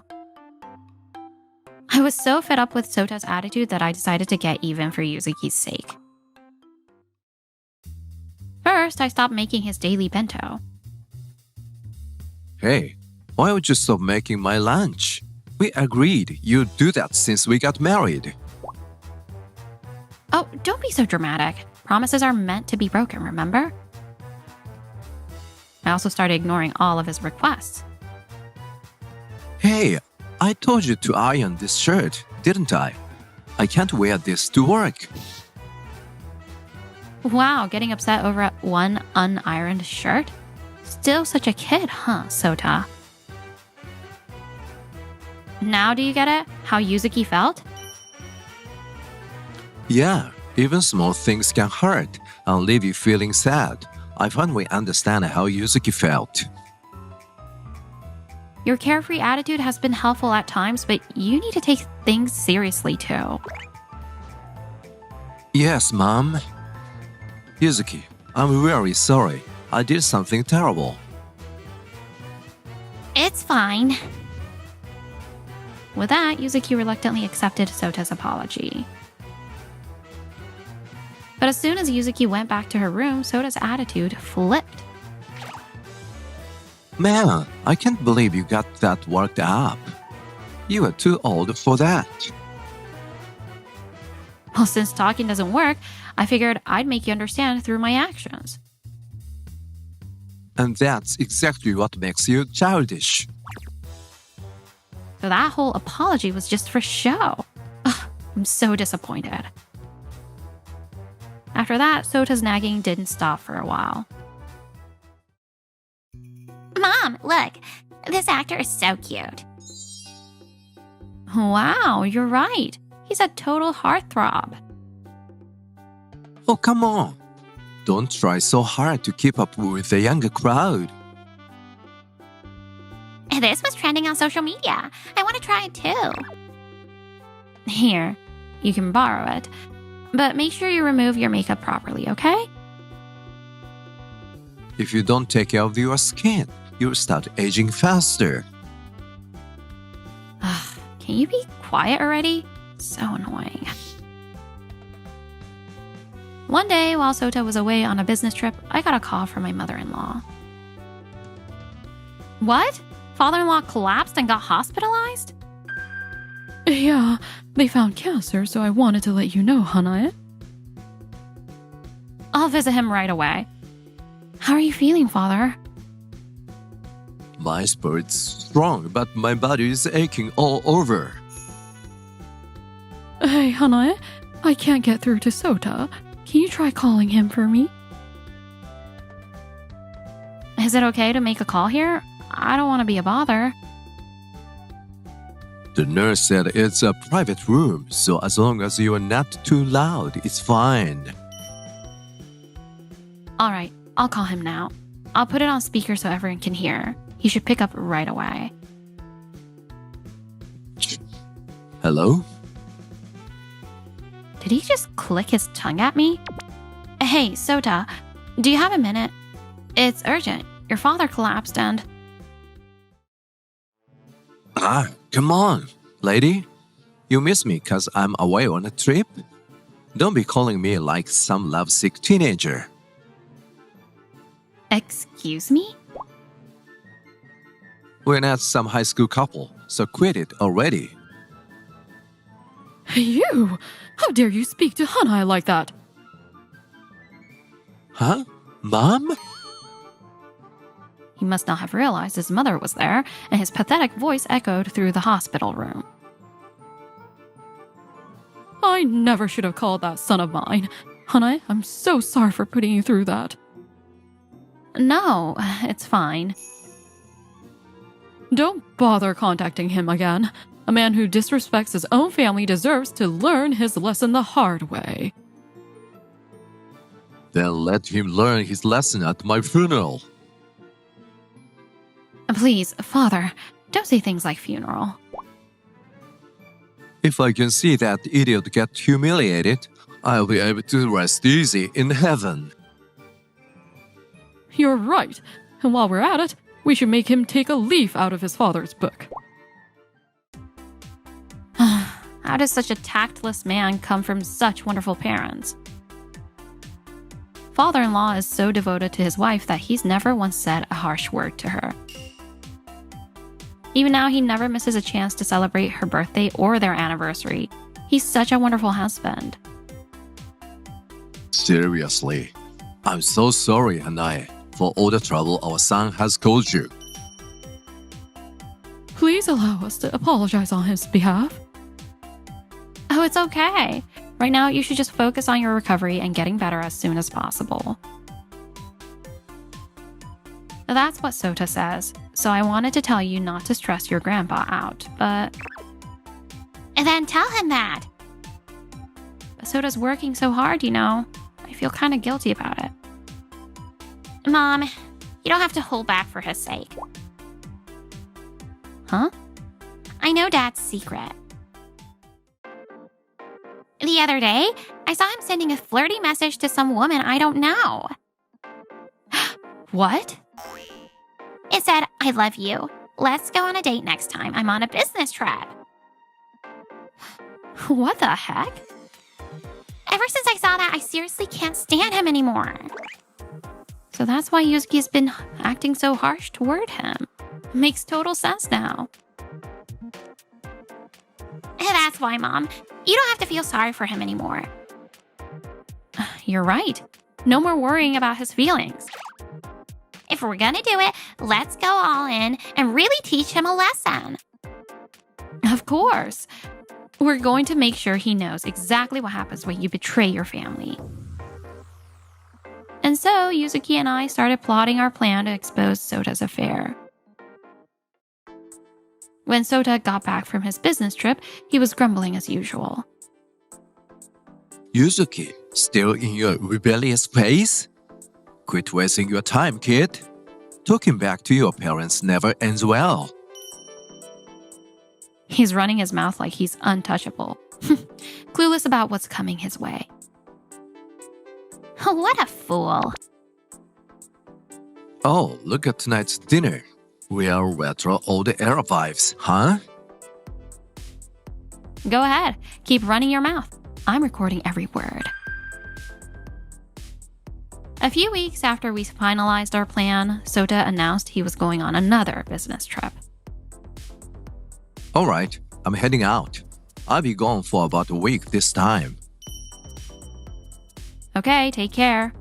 Speaker 1: I was so fed up with Sota's attitude that I decided to get even for Yuzuki's sake. First, I stopped making his daily bento.
Speaker 3: Hey, why would you stop making my lunch? We agreed you'd do that since we got married.
Speaker 1: Oh, don't be so dramatic. Promises are meant to be broken, remember? I also started ignoring all of his requests.
Speaker 3: Hey, I told you to iron this shirt, didn't I? I can't wear this to work.
Speaker 1: Wow, getting upset over one unironed shirt? Still such a kid, huh, Sota? Now do you get it? How Yuzuki felt?
Speaker 3: Yeah, even small things can hurt and leave you feeling sad. I finally understand how Yuzuki felt.
Speaker 1: Your carefree attitude has been helpful at times, but you need to take things seriously too.
Speaker 3: Yes, Mom. Yuzuki, I'm really sorry. I did something terrible.
Speaker 2: It's fine.
Speaker 1: With that, Yuzuki reluctantly accepted Sota's apology. But as soon as Yuzuki went back to her room, Sota's attitude flipped.
Speaker 3: Man, I can't believe you got that worked up. You are too old for that.
Speaker 1: Well, since talking doesn't work, I figured I'd make you understand through my actions.
Speaker 3: And that's exactly what makes you childish.
Speaker 1: So that whole apology was just for show. Ugh, I'm so disappointed. After that, Sota's nagging didn't stop for a while.
Speaker 2: Mom, look. This actor is so cute.
Speaker 1: Wow, you're right. He's a total heartthrob.
Speaker 3: Oh, come on. Don't try so hard to keep up with the younger crowd.
Speaker 2: This was trending on social media. I want to try it too.
Speaker 1: Here, you can borrow it. But make sure you remove your makeup properly, okay?
Speaker 3: If you don't take care of your skin, you'll start aging faster.
Speaker 1: Can you be quiet already? So annoying. One day, while Sota was away on a business trip, I got a call from my mother-in-law. What? Father-in-law collapsed and got hospitalized?
Speaker 4: Yeah, they found cancer, so I wanted to let you know, Hanae.
Speaker 1: I'll visit him right away. How are you feeling, Father?
Speaker 3: My spirit's strong, but my body is aching all over.
Speaker 4: Hey, Hanae, I can't get through to Sota. Can you try calling him for me?
Speaker 1: Is it okay to make a call here? I don't want to be a bother.
Speaker 3: The nurse said it's a private room, so as long as you are not too loud, it's fine.
Speaker 1: Alright, I'll call him now. I'll put it on speaker so everyone can hear. He should pick up right away.
Speaker 3: Hello?
Speaker 1: Did he just click his tongue at me? Hey, Sota, do you have a minute? It's urgent. Your father collapsed and...
Speaker 3: Come on, lady. You miss me because I'm away on a trip? Don't be calling me like some lovesick teenager.
Speaker 1: Excuse me?
Speaker 3: We're not some high school couple, so quit it already.
Speaker 4: You! How dare you speak to Hanai like that?
Speaker 3: Huh? Mom?
Speaker 1: He must not have realized his mother was there, and his pathetic voice echoed through the hospital room.
Speaker 4: I never should have called that son of mine. Hanai, I'm so sorry for putting you through that.
Speaker 1: No, it's fine.
Speaker 4: Don't bother contacting him again. A man who disrespects his own family deserves to learn his lesson the hard way.
Speaker 3: Then let him learn his lesson at my funeral.
Speaker 1: Please, Father, don't say things like funeral.
Speaker 3: If I can see that idiot get humiliated, I'll be able to rest easy in heaven.
Speaker 4: You're right. And while we're at it, we should make him take a leaf out of his father's book.
Speaker 1: How does such a tactless man come from such wonderful parents? Father-in-law is so devoted to his wife that he's never once said a harsh word to her. Even now, he never misses a chance to celebrate her birthday or their anniversary. He's such a wonderful husband.
Speaker 3: Seriously, I'm so sorry, Hanai, for all the trouble our son has caused you.
Speaker 4: Please allow us to apologize on his behalf.
Speaker 1: Oh, it's okay. Right now, you should just focus on your recovery and getting better as soon as possible. That's what Sota says, so I wanted to tell you not to stress your grandpa out, but...
Speaker 2: And then tell him that.
Speaker 1: But Sota's working so hard, you know. I feel kind of guilty about it.
Speaker 2: Mom, you don't have to hold back for his sake.
Speaker 1: Huh?
Speaker 2: I know Dad's secret. The other day, I saw him sending a flirty message to some woman I don't know.
Speaker 1: What?
Speaker 2: It said, "I love you. Let's go on a date next time. I'm on a business trip."
Speaker 1: What the heck?
Speaker 2: Ever since I saw that, I seriously can't stand him anymore.
Speaker 1: So that's why Yuzuki's been acting so harsh toward him. Makes total sense now.
Speaker 2: That's why, Mom. You don't have to feel sorry for him anymore.
Speaker 1: You're right. No more worrying about his feelings.
Speaker 2: If we're gonna do it, let's go all in and really teach him a lesson.
Speaker 1: Of course. We're going to make sure he knows exactly what happens when you betray your family. And so, Yuzuki and I started plotting our plan to expose Sota's affair. When Sota got back from his business trip, he was grumbling as usual.
Speaker 3: Yuzuki, still in your rebellious phase? Quit wasting your time, kid. Talking back to your parents never ends well.
Speaker 1: He's running his mouth like he's untouchable. Clueless about what's coming his way.
Speaker 2: What a fool.
Speaker 3: Oh, look at tonight's dinner. We are retro old era vibes, huh?
Speaker 1: Go ahead. Keep running your mouth. I'm recording every word. A few weeks after we finalized our plan, Sota announced he was going on another business trip.
Speaker 3: All right, I'm heading out. I'll be gone for about a week this time.
Speaker 1: Okay, take care.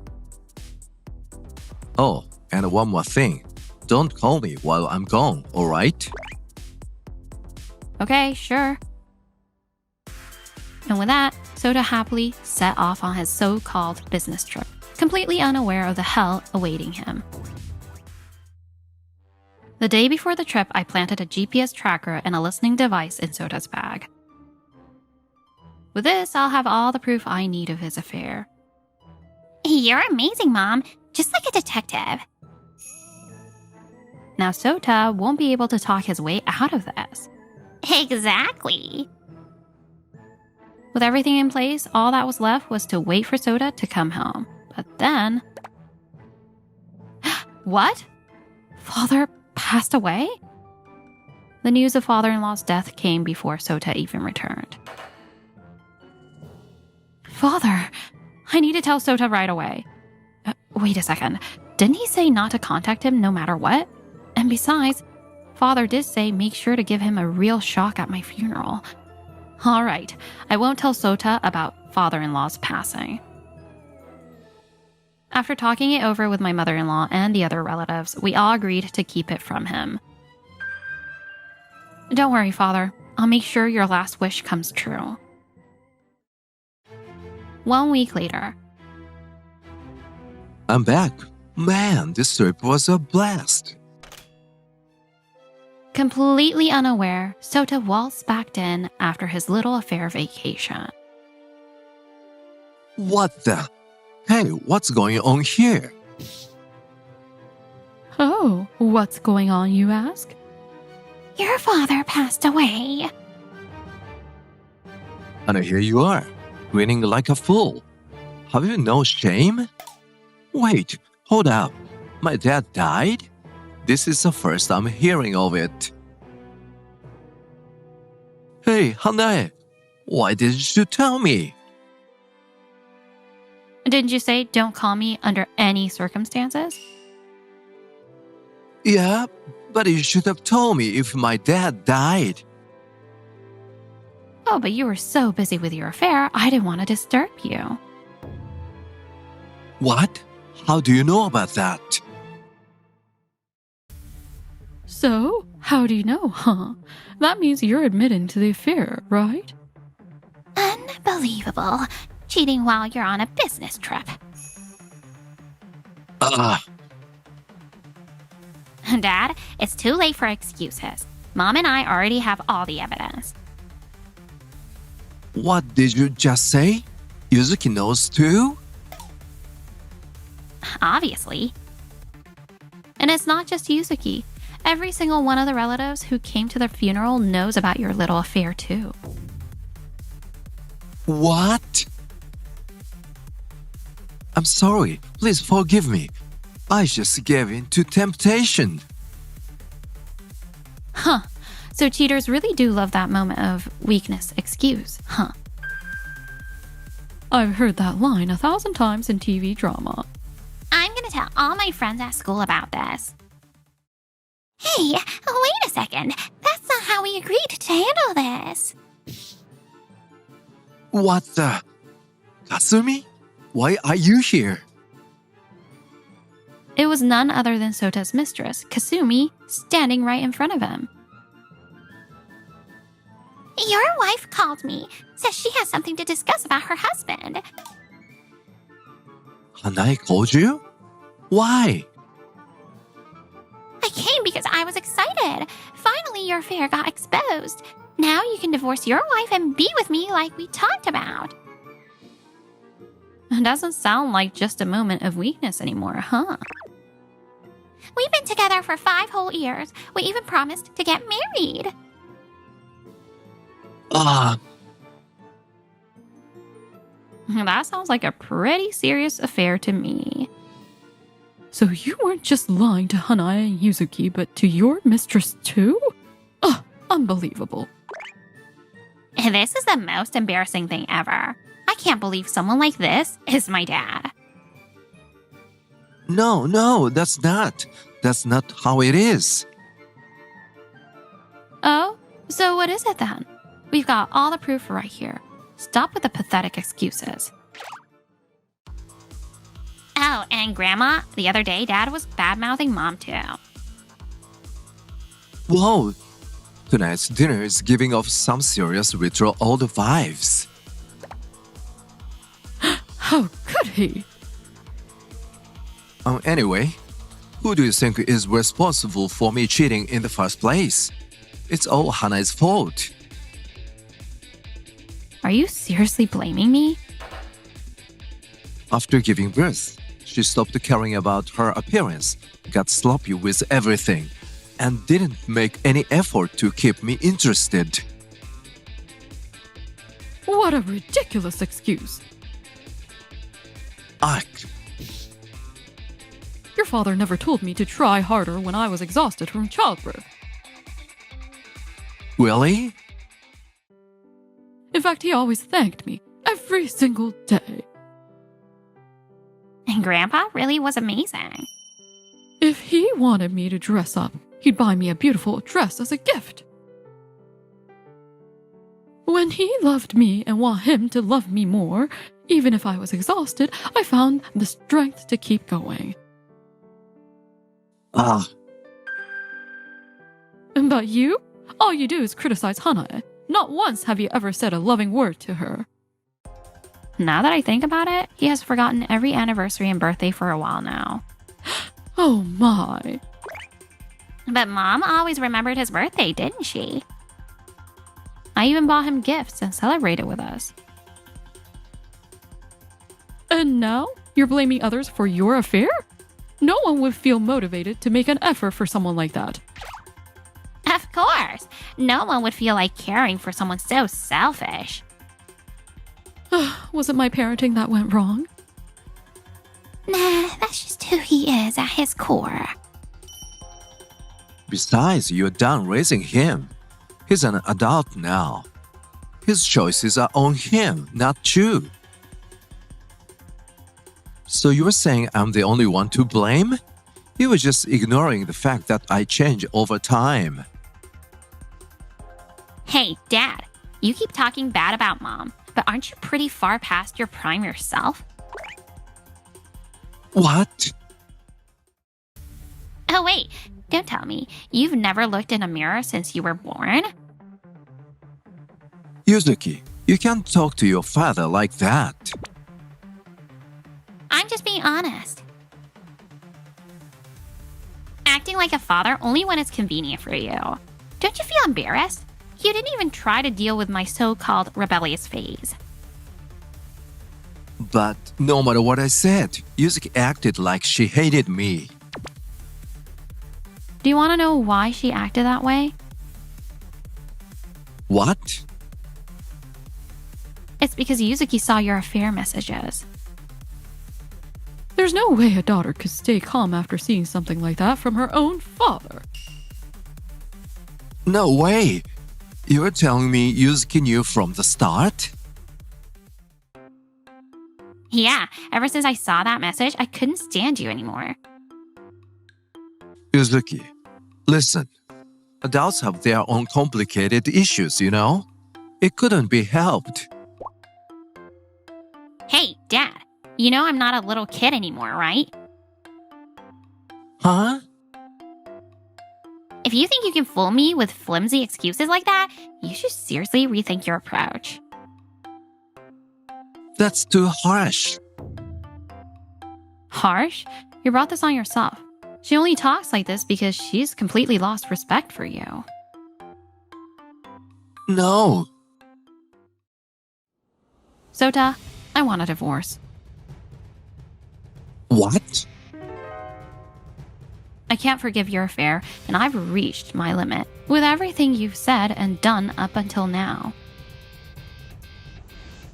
Speaker 3: Oh, and one more thing. Don't call me while I'm gone, all right?
Speaker 1: Okay, sure. And with that, Sota happily set off on his so-called business trip, completely unaware of the hell awaiting him. The day before the trip, I planted a GPS tracker and a listening device in Sota's bag. With this, I'll have all the proof I need of his affair.
Speaker 2: You're amazing, Mom. Just like a detective.
Speaker 1: Now Sota won't be able to talk his way out of this.
Speaker 2: Exactly.
Speaker 1: With everything in place, all that was left was to wait for Sota to come home. But then... What? Father passed away? The news of father-in-law's death came before Sota even returned. Father, I need to tell Sota right away. Wait a second. Didn't he say not to contact him no matter what? And besides, Father did say make sure to give him a real shock at my funeral. All right, I won't tell Sota about father-in-law's passing. After talking it over with my mother-in-law and the other relatives, we all agreed to keep it from him. Don't worry, Father. I'll make sure your last wish comes true. 1 week later.
Speaker 3: I'm back. Man, this trip was a blast.
Speaker 1: Completely unaware, Sota waltzed back in after his little affair vacation.
Speaker 3: What the? Hey, what's going on here?
Speaker 4: Oh, what's going on, you ask?
Speaker 2: Your father passed away.
Speaker 3: And here you are, grinning like a fool. Have you no shame? Wait, hold up. My dad died? This is the first I'm hearing of it. Hey, Hanae, why didn't you tell me?
Speaker 1: Didn't you say don't call me under any circumstances?
Speaker 3: Yeah, but you should have told me if my dad died.
Speaker 1: Oh, but you were so busy with your affair, I didn't want to disturb you.
Speaker 3: What? How do you know about that?
Speaker 4: So, how do you know, huh? That means you're admitting to the affair, right?
Speaker 2: Unbelievable. Cheating while you're on a business trip. Dad, it's too late for excuses. Mom and I already have all the evidence.
Speaker 3: What did you just say? Yuzuki knows too?
Speaker 2: Obviously.
Speaker 1: And it's not just Yuzuki. Every single one of the relatives who came to the funeral knows about your little affair too.
Speaker 3: What? I'm sorry. Please forgive me. I just gave in to temptation.
Speaker 1: Huh. So cheaters really do love that moment of weakness excuse, huh?
Speaker 4: I've heard that line 1,000 times in TV drama.
Speaker 2: I'm gonna tell all my friends at school about this. Hey, wait a second. That's not how we agreed to handle this.
Speaker 3: What the? Kasumi? Why are you here?
Speaker 1: It was none other than Sota's mistress, Kasumi, standing right in front of him.
Speaker 2: Your wife called me. Says she has something to discuss about her husband.
Speaker 3: Hanae called you? Why?
Speaker 2: I came because I was excited. Finally, your affair got exposed. Now you can divorce your wife and be with me like we talked about.
Speaker 1: It doesn't sound like just a moment of weakness anymore, huh?
Speaker 2: We've been together for 5 whole years. We even promised to get married.
Speaker 1: That sounds like a pretty serious affair to me.
Speaker 4: So you weren't just lying to Hanae and Yuzuki, but to your mistress too? Unbelievable.
Speaker 2: This is the most embarrassing thing ever. I can't believe someone like this is my dad.
Speaker 3: No, that's not. That's not how it is.
Speaker 1: Oh, so what is it then? We've got all the proof right here. Stop with the pathetic excuses.
Speaker 2: Oh, and Grandma, the other day, Dad was bad-mouthing Mom too.
Speaker 3: Whoa! Tonight's dinner is giving off some serious ritual old vibes.
Speaker 4: How could he?
Speaker 3: Anyway, who do you think is responsible for me cheating in the first place? It's all Hanae's fault.
Speaker 1: Are you seriously blaming me?
Speaker 3: After giving birth, she stopped caring about her appearance, got sloppy with everything, and didn't make any effort to keep me interested.
Speaker 4: What a ridiculous excuse.
Speaker 3: Ugh.
Speaker 4: Your father never told me to try harder when I was exhausted from childbirth.
Speaker 3: Really?
Speaker 4: In fact, he always thanked me every single day.
Speaker 2: And Grandpa really was amazing.
Speaker 4: If he wanted me to dress up, he'd buy me a beautiful dress as a gift. When he loved me and want him to love me more, even if I was exhausted, I found the strength to keep going.
Speaker 3: Ah,
Speaker 4: But you? All you do is criticize Hanae. Not once have you ever said a loving word to her.
Speaker 1: Now that I think about it, he has forgotten every anniversary and birthday for a while now.
Speaker 4: Oh my.
Speaker 2: But Mom always remembered his birthday, didn't she?
Speaker 1: I even bought him gifts and celebrated with us.
Speaker 4: And now you're blaming others for your affair? No one would feel motivated to make an effort for someone like that.
Speaker 2: Of course. No one would feel like caring for someone so selfish.
Speaker 4: Was it my parenting that went wrong?
Speaker 2: Nah, that's just who he is at his core.
Speaker 3: besides, you're done raising him. He's an adult now. His choices are on him, not you. So you're saying I'm the only one to blame? You were just ignoring the fact that I change over time.
Speaker 2: Hey, Dad, you keep talking bad about Mom, but aren't you pretty far past your prime yourself?
Speaker 3: What?
Speaker 2: Oh, wait, don't tell me. You've never looked in a mirror since you were born?
Speaker 3: Yuzuki, you can't talk to your father like that.
Speaker 2: I'm just being honest. Acting like a father only when it's convenient for you. Don't you feel embarrassed? You didn't even try to deal with my so-called rebellious phase.
Speaker 3: But no matter what I said, Yuzuki acted like she hated me.
Speaker 1: Do you want to know why she acted that way?
Speaker 3: What?
Speaker 1: It's because Yuzuki saw your affair messages.
Speaker 4: There's no way a daughter could stay calm after seeing something like that from her own father.
Speaker 3: No way! You're telling me Yuzuki knew from the start?
Speaker 2: Yeah, ever since I saw that message, I couldn't stand you anymore.
Speaker 3: Yuzuki, listen. Adults have their own complicated issues, you know? It couldn't be helped.
Speaker 2: Hey, Dad, you know I'm not a little kid anymore, right?
Speaker 3: Huh?
Speaker 2: If you think you can fool me with flimsy excuses like that, you should seriously rethink your approach.
Speaker 3: That's too harsh.
Speaker 1: Harsh? You brought this on yourself. She only talks like this because she's completely lost respect for you.
Speaker 3: No.
Speaker 1: Sota, I want a divorce.
Speaker 3: What?
Speaker 1: I can't forgive your affair, and I've reached my limit with everything you've said and done up until now.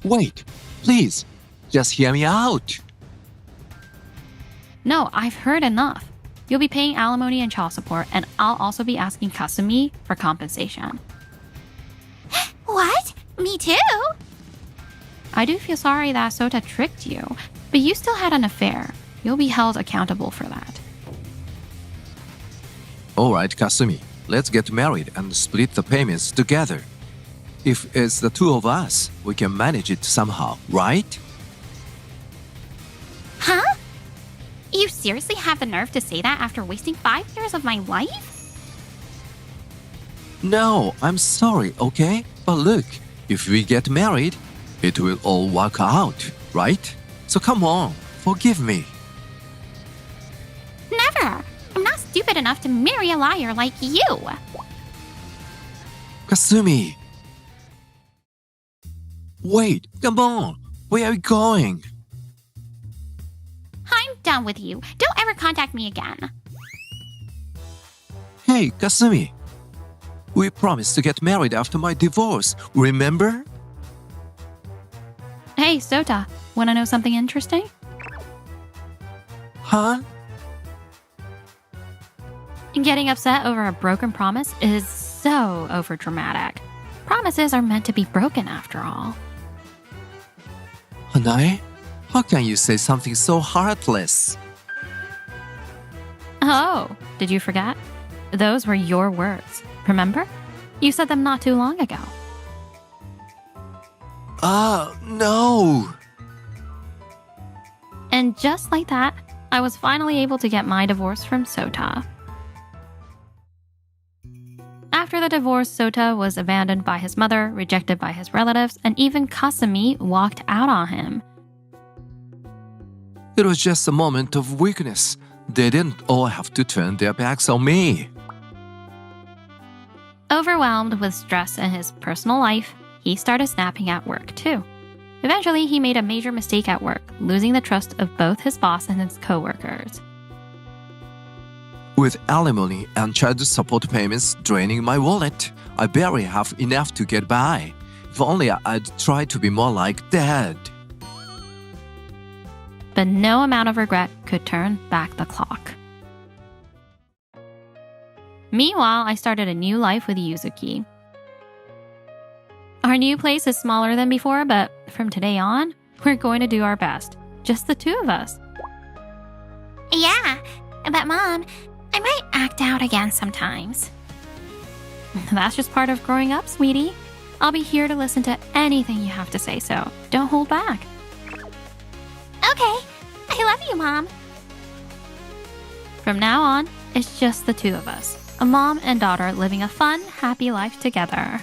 Speaker 3: Wait, please, just hear me out.
Speaker 1: No, I've heard enough. You'll be paying alimony and child support, and I'll also be asking Kasumi for compensation.
Speaker 2: What? Me too?
Speaker 1: I do feel sorry that Sota tricked you, but you still had an affair. You'll be held accountable for that.
Speaker 3: Alright, Kasumi, let's get married and split the payments together. If it's the two of us, we can manage it somehow, right?
Speaker 2: Huh? You seriously have the nerve to say that after wasting 5 years of my life?
Speaker 3: No, I'm sorry, okay? But look, if we get married, it will all work out, right? So come on, forgive me.
Speaker 2: Never! I'm not stupid enough to marry a liar like you!
Speaker 3: Kasumi! Wait, come on! Where are we going?
Speaker 2: I'm done with you. Don't ever contact me again.
Speaker 3: Hey, Kasumi! We promised to get married after my divorce, remember?
Speaker 1: Hey, Sota, want to know something interesting?
Speaker 3: Huh?
Speaker 1: Getting upset over a broken promise is so overdramatic. Promises are meant to be broken after all.
Speaker 3: Hanae? How can you say something so heartless?
Speaker 1: Oh, did you forget? Those were your words, remember? You said them not too long ago.
Speaker 3: No.
Speaker 1: And just like that, I was finally able to get my divorce from Sota. After the divorce, Sota was abandoned by his mother, rejected by his relatives, and even Kasumi walked out on him.
Speaker 3: It was just a moment of weakness. They didn't all have to turn their backs on me.
Speaker 1: Overwhelmed with stress in his personal life, he started snapping at work too. Eventually, he made a major mistake at work, losing the trust of both his boss and his coworkers.
Speaker 3: With alimony and child support payments draining my wallet, I barely have enough to get by. If only I'd try to be more like Dad.
Speaker 1: But no amount of regret could turn back the clock. Meanwhile, I started a new life with Yuzuki. Our new place is smaller than before, but from today on, we're going to do our best. Just the two of us.
Speaker 2: Yeah, but Mom, I might act out again sometimes.
Speaker 1: That's just part of growing up, sweetie. I'll be here to listen to anything you have to say, so don't hold back.
Speaker 2: Okay, I love you, Mom.
Speaker 1: From now on, it's just the two of us, a mom and daughter living a fun, happy life together.